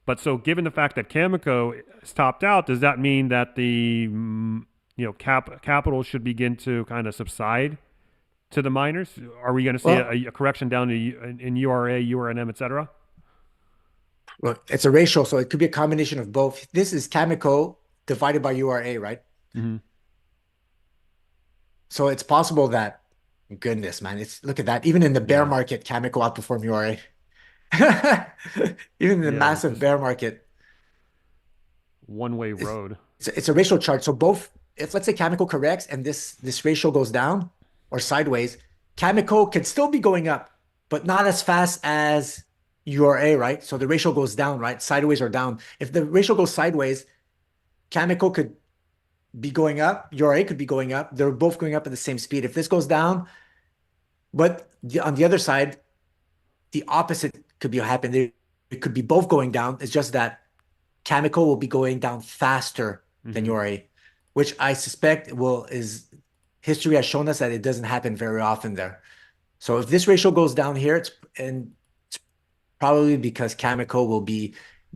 But so, given the fact that Cameco is topped out, does that mean that the capital should begin to kind of subside to the miners? Are we going to see well, a correction down to in URA, URNM, et cetera? look, it's a ratio, so it could be a combination of both. This is chemical divided by URA, right? Mm-hmm. So it's possible that, goodness, man, look at that. Even in the bear Yeah, market, chemical outperformed URA. Even in the yeah, massive just bear market, one-way it's, road. it's a ratio chart. So both, if let's say chemical corrects and this ratio goes down or sideways, chemical can still be going up, but not as fast as URA, right? So the ratio goes down, right? Sideways or down. If the ratio goes sideways, chemical could be going up, URA could be going up. They're both going up at the same speed. If this goes down, but on the other side, the opposite could be happening. It could be both going down. It's just that chemical will be going down faster than Mm-hmm. URA, which I suspect is history has shown us that it doesn't happen very often there. So if this ratio goes down here, it's probably because chemical will be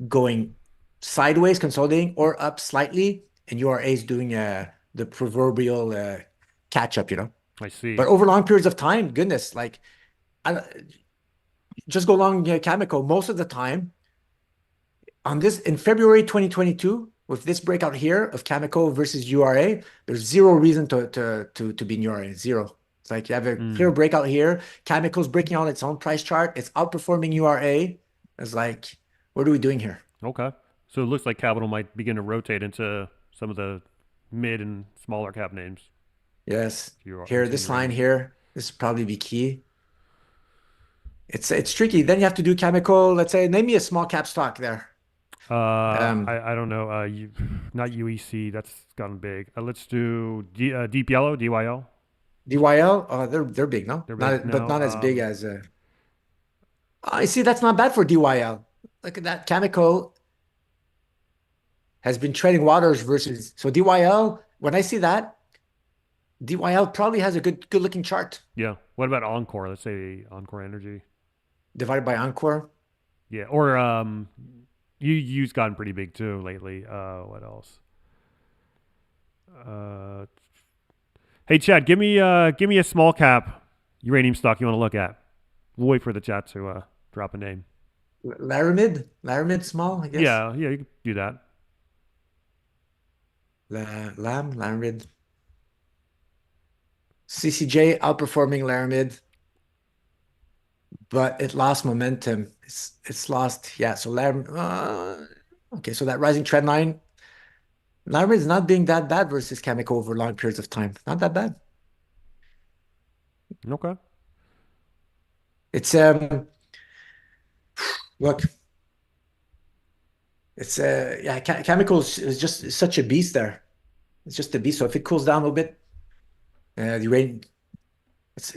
going sideways, consolidating, or up slightly, and URA is doing the proverbial catch up, I see. But over long periods of time, goodness, like I just go long chemical most of the time on this in February 2022 with this breakout here of chemical versus URA. There's zero reason to be in URA. Zero. It's like you have a clear Mm. breakout here. Chemicals breaking on its own price chart. It's outperforming URA. It's like, what are we doing here? Okay. So it looks like capital might begin to rotate into some of the mid and smaller cap names. Yes. Here, Into this line uranium. here, this would probably be key. It's tricky. Then you have to do chemical. Let's say, name me a small cap stock there. I don't know. Not UEC. That's gotten big. Let's do Deep Yellow, DYL. DYL, they're big, no? They're big. Not, but No. not as big as. I see. That's not bad for DYL. Look at that. Cameco has been treading waters versus so DYL. When I see that, DYL probably has a good looking chart Yeah. What about Encore? Let's say Encore Energy. divided by Encore. Yeah. Or you've gotten pretty big too lately. What else? Uh, hey Chad, give me a small cap uranium stock you want to look at. We'll wait for the chat to drop a name. Laramid small, I guess. Yeah, you can do that. Laramid. CCJ outperforming Laramid, but it lost momentum. It's lost. Yeah. So Laramid. Okay. So that rising trend line. Laramid is not being that bad versus Cameco over long periods of time. Not that bad. Okay. It's look, it's yeah, chemicals is just such a beast there. It's just a beast. So if it cools down a little bit, the rate. Let's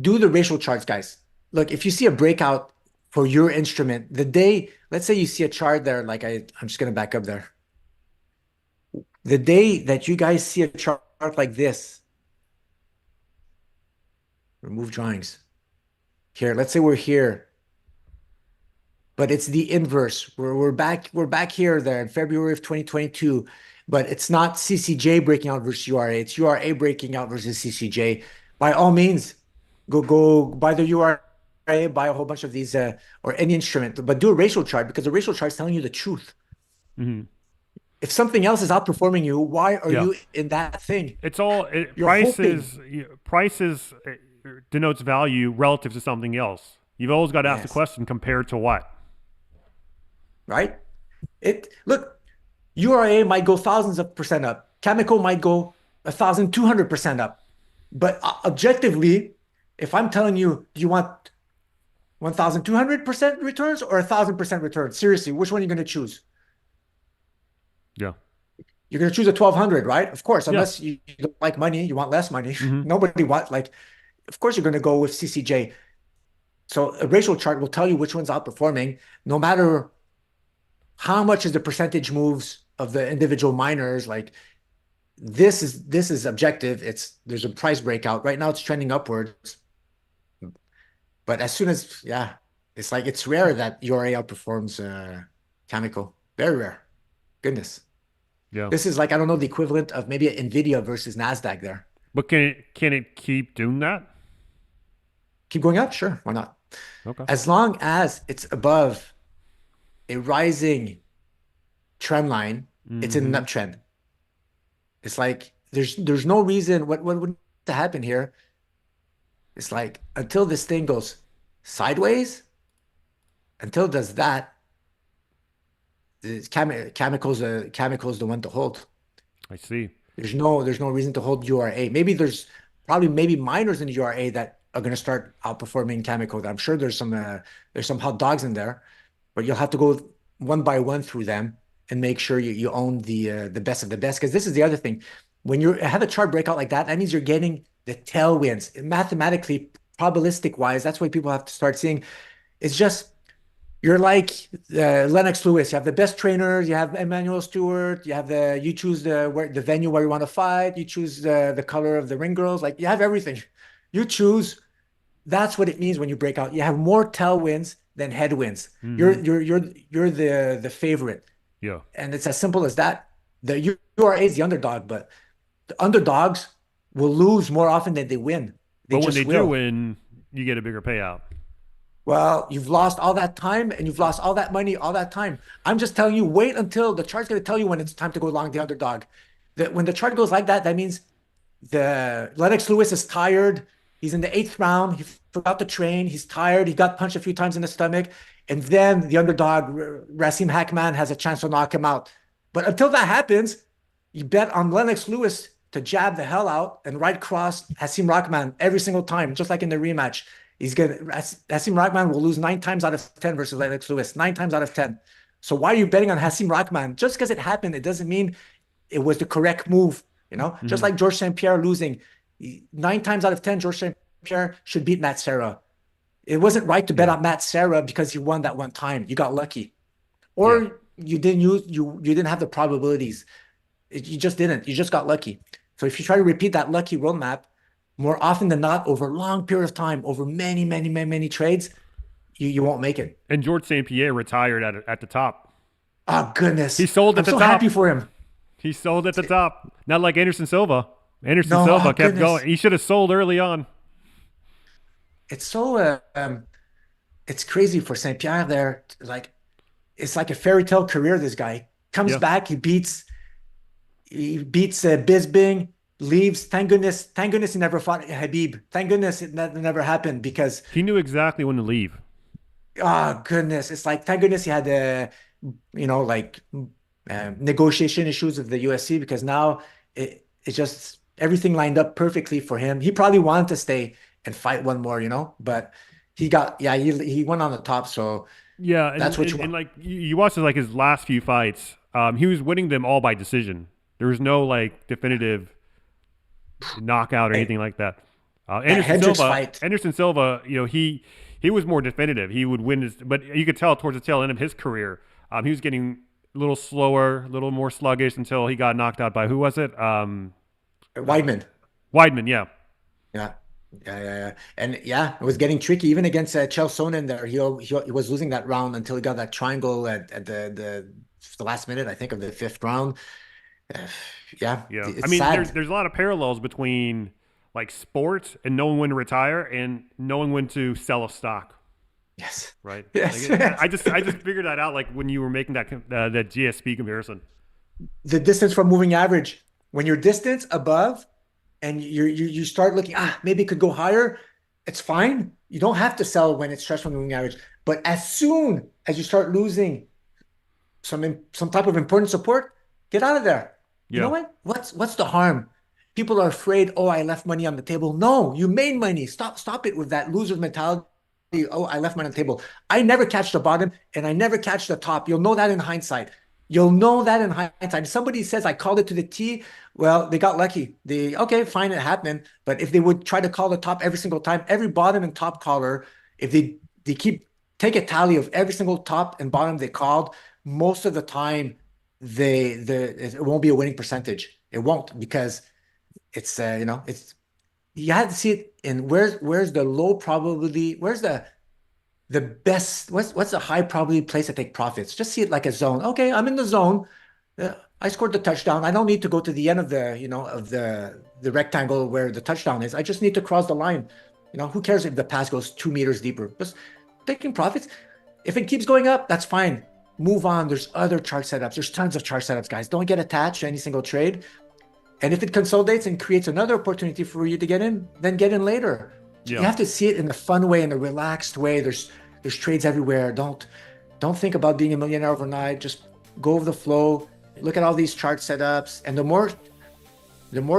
do the ratio charts, guys. Look, if you see a breakout for your instrument, the day, let's say you see a chart there, like I'm just gonna back up there. The day that you guys see a chart like this, remove drawings. Here, let's say we're here, but it's the inverse. We're back here there in February of 2022, but it's not CCJ breaking out versus URA. It's URA breaking out versus CCJ. By all means, go buy the URA, buy a whole bunch of these or any instrument, but do a ratio chart because the ratio chart is telling you the truth. Mm-hmm. If something else is outperforming you, why are Yeah. you in that thing? It's all You're prices. Prices denotes value relative to something else. You've always got to ask the Yes. question: compared to what? Right? Look, URA might go thousands of percent up. Chemical might go 1,200% up. But objectively, if I'm telling you, do you want 1,200% returns or 1,000% returns? Seriously, which one are you going to choose? Yeah. You're going to choose a 1,200, right? Of course, Yeah. unless you don't like money, you want less money. Mhm. Nobody wants, like, of course, you're going to go with CCJ. So a ratio chart will tell you which one's outperforming, no matter how much is the percentage moves of the individual miners. Like this is objective. There's a price breakout. Right now it's trending upwards. But as soon as, yeah, it's like it's rare that URA outperforms chemical. Very rare. Goodness. Yeah. This is like, I don't know, the equivalent of maybe Nvidia versus NASDAQ there. But can it keep doing that? Keep going up? Sure. Why not? Okay. As long as it's above a rising trend line, it's in an uptrend. It's like there's no reason what would to happen here. It's like until this thing goes sideways, until it does that, chemicals the one to hold. I see. There's no reason to hold URA. Maybe there's maybe miners in the URA that are going to start outperforming chemicals. I'm sure there's some hot dogs in there, but you'll have to go one by one through them and make sure you own the best of the best. Because this is the other thing. When you have a chart breakout like that, that means you're getting the tailwinds. Mathematically, probabilistic wise, that's what people have to start seeing. It's just you're like Lennox Lewis. You have the best trainers. You have Emmanuel Stewart. You choose the venue where you want to fight. You choose the color of the ring girls. Like you have everything. You choose. That's what it means when you break out. You have more tailwinds than headwinds. You're the favorite. Yeah. And it's as simple as that. The URA is the underdog, but the underdogs will lose more often than they win. But when they do win, you get a bigger payout. Well, you've lost all that time and you've lost all that money, all that time. I'm just telling you, wait until the chart's going to tell you when it's time to go along the underdog. When the chart goes like that, that means the Lennox Lewis is tired. He's in the 8th round. He forgot to train. He's tired. He got punched a few times in the stomach. And then the underdog, Racim Hackman, has a chance to knock him out. But until that happens, you bet on Lennox Lewis to jab the hell out and right cross Hasim Rahman every single time, just like in the rematch. Hasim Rahman will lose 9 times out of 10 versus Lennox Lewis, 9 times out of 10. So why are you betting on Hasim Rahman? Just because it happened, it doesn't mean it was the correct move. Just like Georges St. Pierre losing. Nine times out of 10, George St. Pierre should beat Matt Serra. It wasn't right to bet on Matt Serra because he won that one time. You got lucky. Or you didn't have the probabilities. You just didn't. You just got lucky. So if you try to repeat that lucky roadmap more often than not over a long period of time, over many, many, many, many trades, you won't make it. And George St. Pierre retired at the top. Oh goodness. He sold at the top. I'm so happy for him. He sold at the top. Not like Anderson Silva. Silva kept going. He should have sold early on. It's so it's crazy for St. Pierre there. Like it's like a fairy tale career. This guy comes back, he beats Bisbing, leaves. Thank goodness he never fought Habib. Thank goodness it never happened because he knew exactly when to leave. Oh goodness, it's like thank goodness he had negotiation issues with the USC because now it's just everything lined up perfectly for him. He probably wanted to stay and fight one more, but he went on the top. So that's what you want. And like you watch his last few fights, he was winning them all by decision. There was no like definitive knockout or anything like that. Anderson Silva, he was more definitive. He would win but you could tell towards the tail end of his career, he was getting a little slower, a little more sluggish until he got knocked out by who was it? Weidman. Yeah. Yeah. And it was getting tricky even against Chael Sonnen there. He was losing that round until he got that triangle at the last minute, I think, of the fifth round. I mean, there's a lot of parallels between like sports and knowing when to retire and knowing when to sell a stock. Yes. Right. Yes. I just figured that out like when you were making that GSP comparison. The distance from moving average, when you're distance above, and you start looking, maybe it could go higher. It's fine. You don't have to sell when it's stretched from the moving average. But as soon as you start losing some type of important support, get out of there. You know what? What's the harm? People are afraid. Oh, I left money on the table. No, you made money. Stop it with that loser mentality. Oh, I left money on the table. I never catch the bottom and I never catch the top. You'll know that in hindsight. If somebody says I called it to the T, well, they got lucky. Okay, fine, it happened. But if they would try to call the top every single time, every bottom and top caller, if they take a tally of every single top and bottom they called, most of the time it won't be a winning percentage. It won't because it's you have to see it in where's the low probability, where's the best, what's the high probability place to take profits. Just see it like a zone. Okay, I'm in the zone. I scored the touchdown. I don't need to go to the end of the rectangle where the touchdown is. I just need to cross the line. Who cares if the pass goes 2 meters deeper? Just taking profits. If it keeps going up, that's fine. Move on. There's other chart setups. There's tons of chart setups, guys. Don't get attached to any single trade. And if it consolidates and creates another opportunity for you to get in, then get in later. You have to see it in a fun way, in a relaxed way. There's trades everywhere. Don't think about being a millionaire overnight. Just go with the flow. Look at all these chart setups. And the more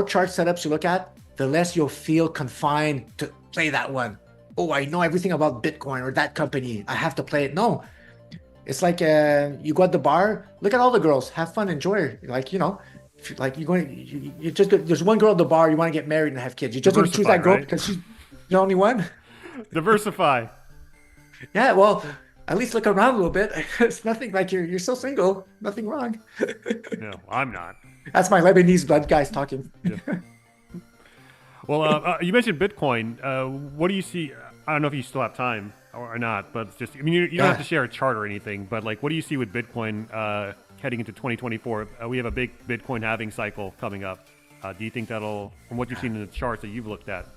chart setups you look at, the less you'll feel confined to play that one. Oh, I know everything about Bitcoin or that company. I have to play it. No. It's like you go at the bar, look at all the girls, have fun, enjoy. There's one girl at the bar, you want to get married and have kids. You just want to choose that girl because she's the only one. Diversify. Yeah, well, at least look around a little bit. It's nothing like you're still single. Nothing wrong. No, I'm not. That's my Lebanese blood guys talking. Yeah. Well, you mentioned Bitcoin. What do you see? I don't know if you still have time or not, but it's just, I mean, you don't have to share a chart or anything, but like, what do you see with Bitcoin heading into 2024? We have a big Bitcoin halving cycle coming up. Do you think that'll, from what you've seen in the charts that you've looked at?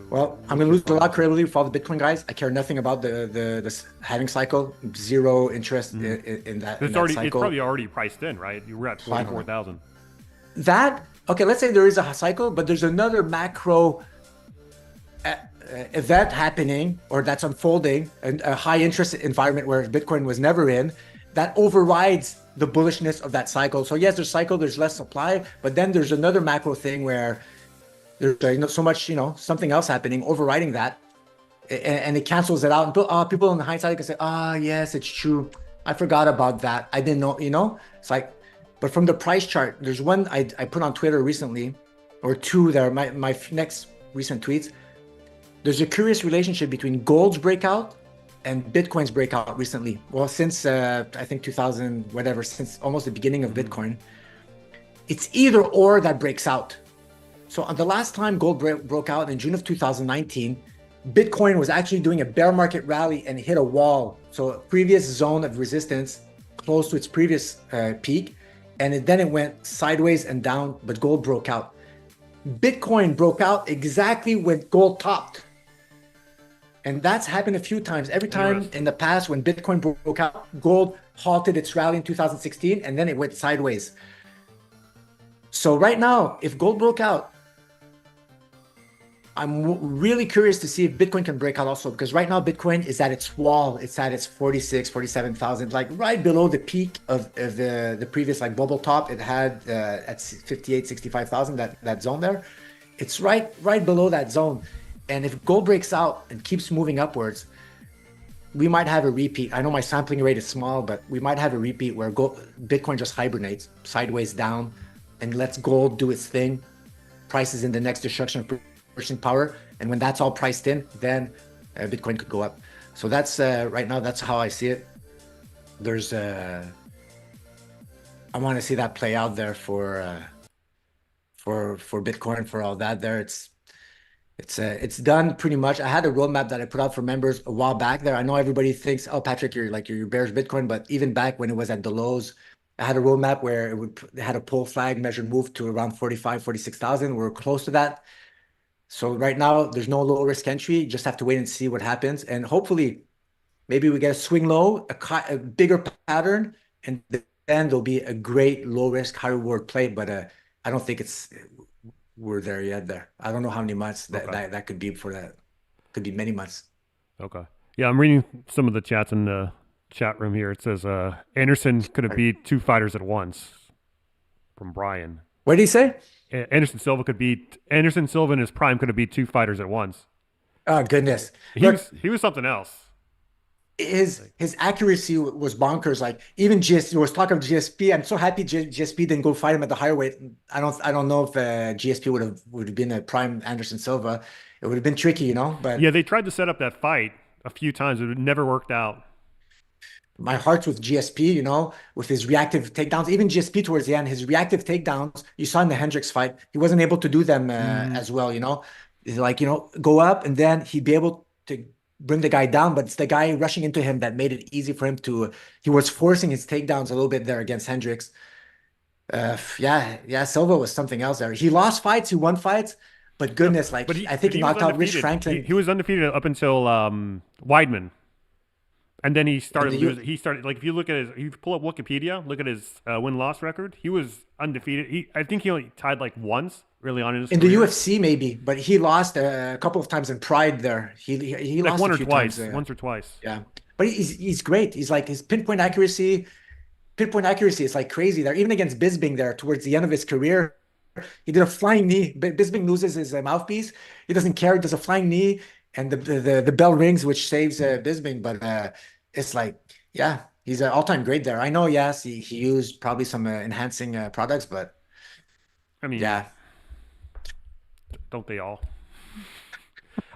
Well, I'm going to lose a lot of credibility for all the Bitcoin guys. I care nothing about the halving cycle. Zero interest in that cycle. It's probably already priced in, right? You were at 44,000. Okay, let's say there is a cycle, but there's another macro event happening or that's unfolding, a high interest environment where Bitcoin was never in, that overrides the bullishness of that cycle. So yes, there's cycle, there's less supply, but then there's another macro thing where there's so much, something else happening, overriding that, and it cancels it out. And people in the hindsight can say, yes, it's true. I forgot about that. I didn't know, It's like, but from the price chart, there's one I put on Twitter recently. or two there. My next recent tweets. There's a curious relationship between gold's breakout and Bitcoin's breakout recently. Well, since I think 2000, whatever, since almost the beginning of Bitcoin, it's either or that breaks out. So on the last time gold broke out in June of 2019, Bitcoin was actually doing a bear market rally and hit a wall. So a previous zone of resistance close to its previous peak. And then it went sideways and down, but gold broke out. Bitcoin broke out exactly when gold topped. And that's happened a few times. Every time in the past when Bitcoin broke out, gold halted its rally in 2016, and then it went sideways. So right now, if gold broke out, I'm really curious to see if Bitcoin can break out also, because right now Bitcoin is at its wall. It's at its 46, 47,000, like right below the peak of the previous like bubble top it had at 58, 65,000, that zone there. It's right below that zone. And if gold breaks out and keeps moving upwards, we might have a repeat. I know my sampling rate is small, but we might have a repeat where Bitcoin just hibernates sideways down and lets gold do its thing, prices in the next destruction of purchasing power. And when that's all priced in, then Bitcoin could go up. So that's right now, that's how I see it. There's I want to see that play out there for Bitcoin, for all that there. It's done pretty much. I had a roadmap that I put out for members a while back there. I know everybody thinks, oh, Patrick, you're bearish Bitcoin, but even back when it was at the lows, I had a roadmap where it had a pull flag measured move to around 45, 46,000. We're close to that. So right now there's no low risk entry. You just have to wait and see what happens. And hopefully maybe we get a swing low, a bigger pattern, and then there'll be a great low risk, high reward play. But I don't think we're there yet there. I don't know how many months that could be before that. Could be many months. Okay. Yeah, I'm reading some of the chats in the chat room here. It says Anderson could have beat two fighters at once, from Brian. What did he say? Anderson Silva in his prime could have beat two fighters at once. Oh goodness. He was something else. His accuracy was bonkers. Like even GSP was talking of GSP. I'm so happy GSP didn't go fight him at the higher weight. I don't know if GSP would have been a prime Anderson Silva. It would have been tricky, you know. But yeah, they tried to set up that fight a few times. It never worked out. My heart's with GSP, you know, with his reactive takedowns. Even GSP towards the end, his reactive takedowns, you saw in the Hendricks fight, he wasn't able to do them as well, you know. Like, you know, go up and then he'd be able to bring the guy down, but it's the guy rushing into him that made it easy for him he was forcing his takedowns a little bit there against Hendricks. Yeah, Silva was something else there. He lost fights, he won fights, but goodness, I think he knocked out Rich Franklin. He was undefeated up until Weidman. And then he started losing. He started, like, if you pull up Wikipedia, look at his win-loss record. He was undefeated. I think he only tied like once early on in his career. The UFC maybe, but he lost a couple of times in Pride there. He like lost one a or few twice, times, once or twice. Yeah, but he's great. He's like his pinpoint accuracy is like crazy there. Even against Bisping there towards the end of his career, he did a flying knee. Bisping loses his mouthpiece. He doesn't care. He does a flying knee, and the bell rings, which saves Bisping. But it's like, yeah, he's an all-time great there. I know, yes, he used probably some enhancing products, but I mean, yeah, don't they all?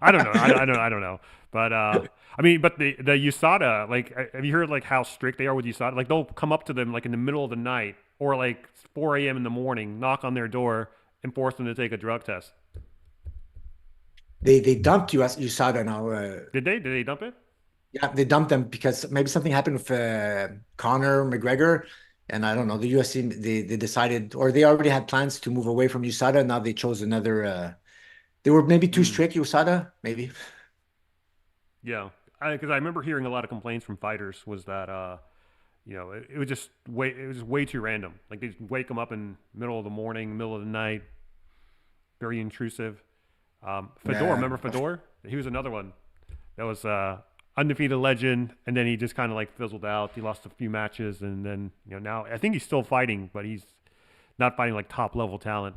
I don't know. I don't know. But I mean, but the USADA, like, have you heard like how strict they are with USADA? Like, they'll come up to them like in the middle of the night or like 4 a.m. in the morning, knock on their door, and force them to take a drug test. They dumped USADA now. Did they? Did they dump it? Yeah, they dumped them because maybe something happened with Conor McGregor, and I don't know. The UFC they decided, or they already had plans to move away from USADA. Now they chose another. They were maybe too strict, USADA, maybe. Yeah, because I remember hearing a lot of complaints from fighters was that it was just way too random. Like they wake them up in middle of the morning, middle of the night, very intrusive. Fedor, remember Fedor? He was another one that was undefeated legend, and then he just kind of like fizzled out. He lost a few matches, and then now I think he's still fighting, but he's not fighting like top level talent.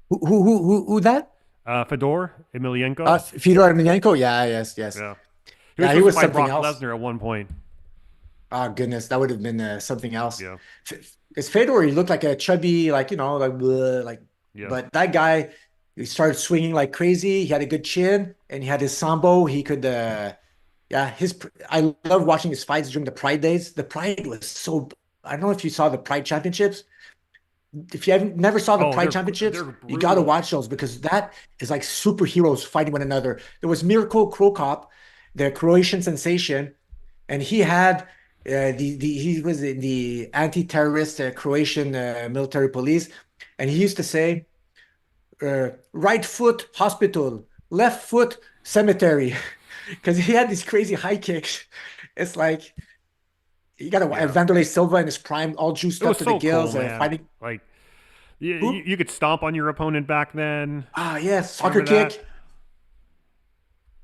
Who that? Fedor Emelianenko. Fedor Emelianenko. Yeah, yes. Yeah, He was to fight something Brock else. Lesnar at one point. Oh goodness, that would have been something else. Yeah, because Fedor, he looked like a chubby, like bleh, like Yeah. But that guy, he started swinging like crazy. He had a good chin, and he had his sambo. He could, yeah, I love watching his fights during the Pride days. The Pride was so. I don't know if you saw the Pride Championships. If you haven't never saw the Oh, Pride they're Championships, you got to brutal. watch those because that is like superheroes fighting one another. There was Mirko Krokop, the Croatian sensation, and he had he was in the anti-terrorist Croatian military police, and he used to say, "Right foot hospital, left foot cemetery," because he had these crazy high kicks. It's like you got to Yeah. Vanderlei Silva in his prime, all It juiced was up to the so cool, gills, man. fighting Like you, who? you could stomp on your opponent back then. Ah, yes, soccer Remember that? kick.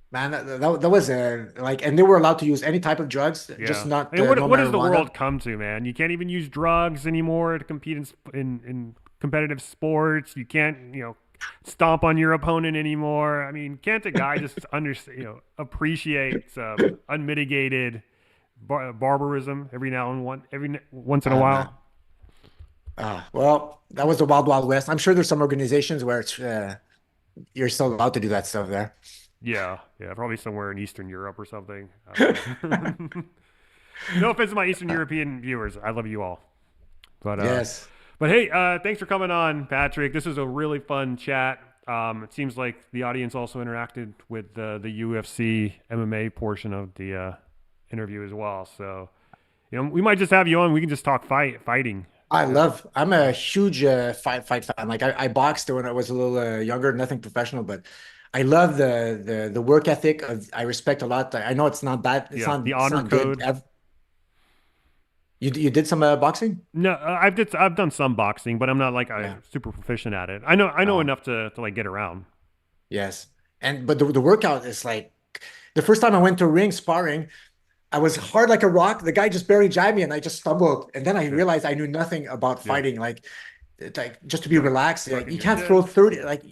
Man, that was like, and they were allowed to use any type of drugs, just Yeah. not I mean, no what does the marijuana. world come to, man? You can't even use drugs anymore to compete in competitive sports. You can't, stomp on your opponent anymore. I mean, can't a guy just appreciate some unmitigated barbarism every once in a Ah, man. while? Well, that was the Wild Wild West. I'm sure there's some organizations where you're still allowed to do that stuff there. Yeah, yeah, probably somewhere in Eastern Europe or something. I don't know. No offense to my Eastern Uh, European viewers. I love you all. But uh yes. but hey, thanks for coming on, Patrick. This is a really fun chat. It seems like the audience also interacted with the UFC MMA portion of the interview as well. So, we might just have you on. We can just talk fighting. Uh, I'm a huge fight fan. Like I boxed when I was a little younger, nothing professional, but I love the work ethic of I respect a lot. I know it's not bad. yeah, the It's honor not good. code. You did some boxing? No, I've done some boxing, but I'm not like Yeah. a super proficient at it. I know Oh, enough to like get around. yes. And but the workout is like the first time I went to a ring sparring, I was hard like a rock. The guy just barely jabbed me and I just stumbled. And then I Yeah, realized I knew nothing about yeah. fighting. Like, it's like just to be Start relaxed. Like, sucking you your can't throw dick. 30. Like,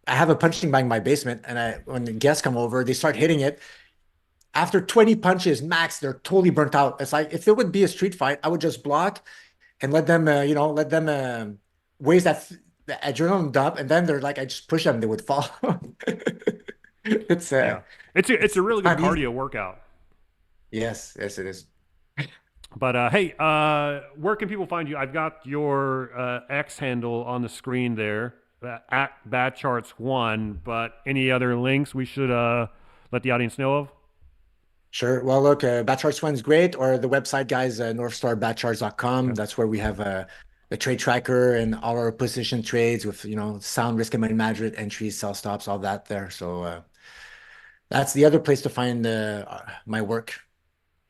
I have a punching bag in my basement, and when the guests come over, they start hitting it. After 20 punches max, they're totally burnt out. It's like if it would be a street fight, I would just block and let them, let them waste the adrenaline dump, and then they're like, I just push them, they would fall. It's Yeah, it's a it's really good not easy. cardio workout. Yes, yes, it is. But hey, where can people find you? I've got your X handle on the screen there at BadCharts1. But any other links we should let the audience know of? Sure. Well, look, Batcharts one's great, or the website, guys, northstarbatcharts.com. Okay. That's where we have the trade tracker and all our position trades with, sound risk and money management, entries, sell stops, all that there. So that's the other place to find my work.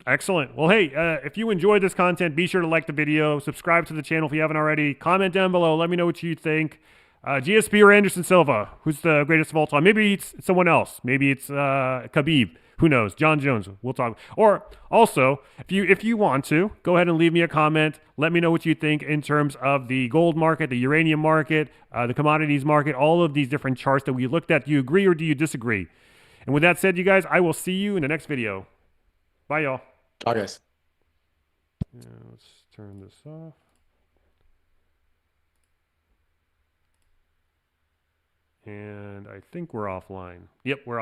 Excellent. Well, hey, if you enjoyed this content, be sure to like the video, subscribe to the channel if you haven't already, comment down below, let me know what you think. GSP or Anderson Silva, who's the greatest of all time? Maybe it's someone else. Maybe it's Khabib. Who knows? John Jones. We'll talk. Or also, if you want to, go ahead and leave me a comment. Let me know what you think in terms of the gold market, the uranium market, the commodities market, all of these different charts that we looked at. Do you agree or do you disagree? And with that said, you guys, I will see you in the next video. Bye, y'all. Ciao, guys. Yeah, let's turn this off. And I think we're offline. Yep, we're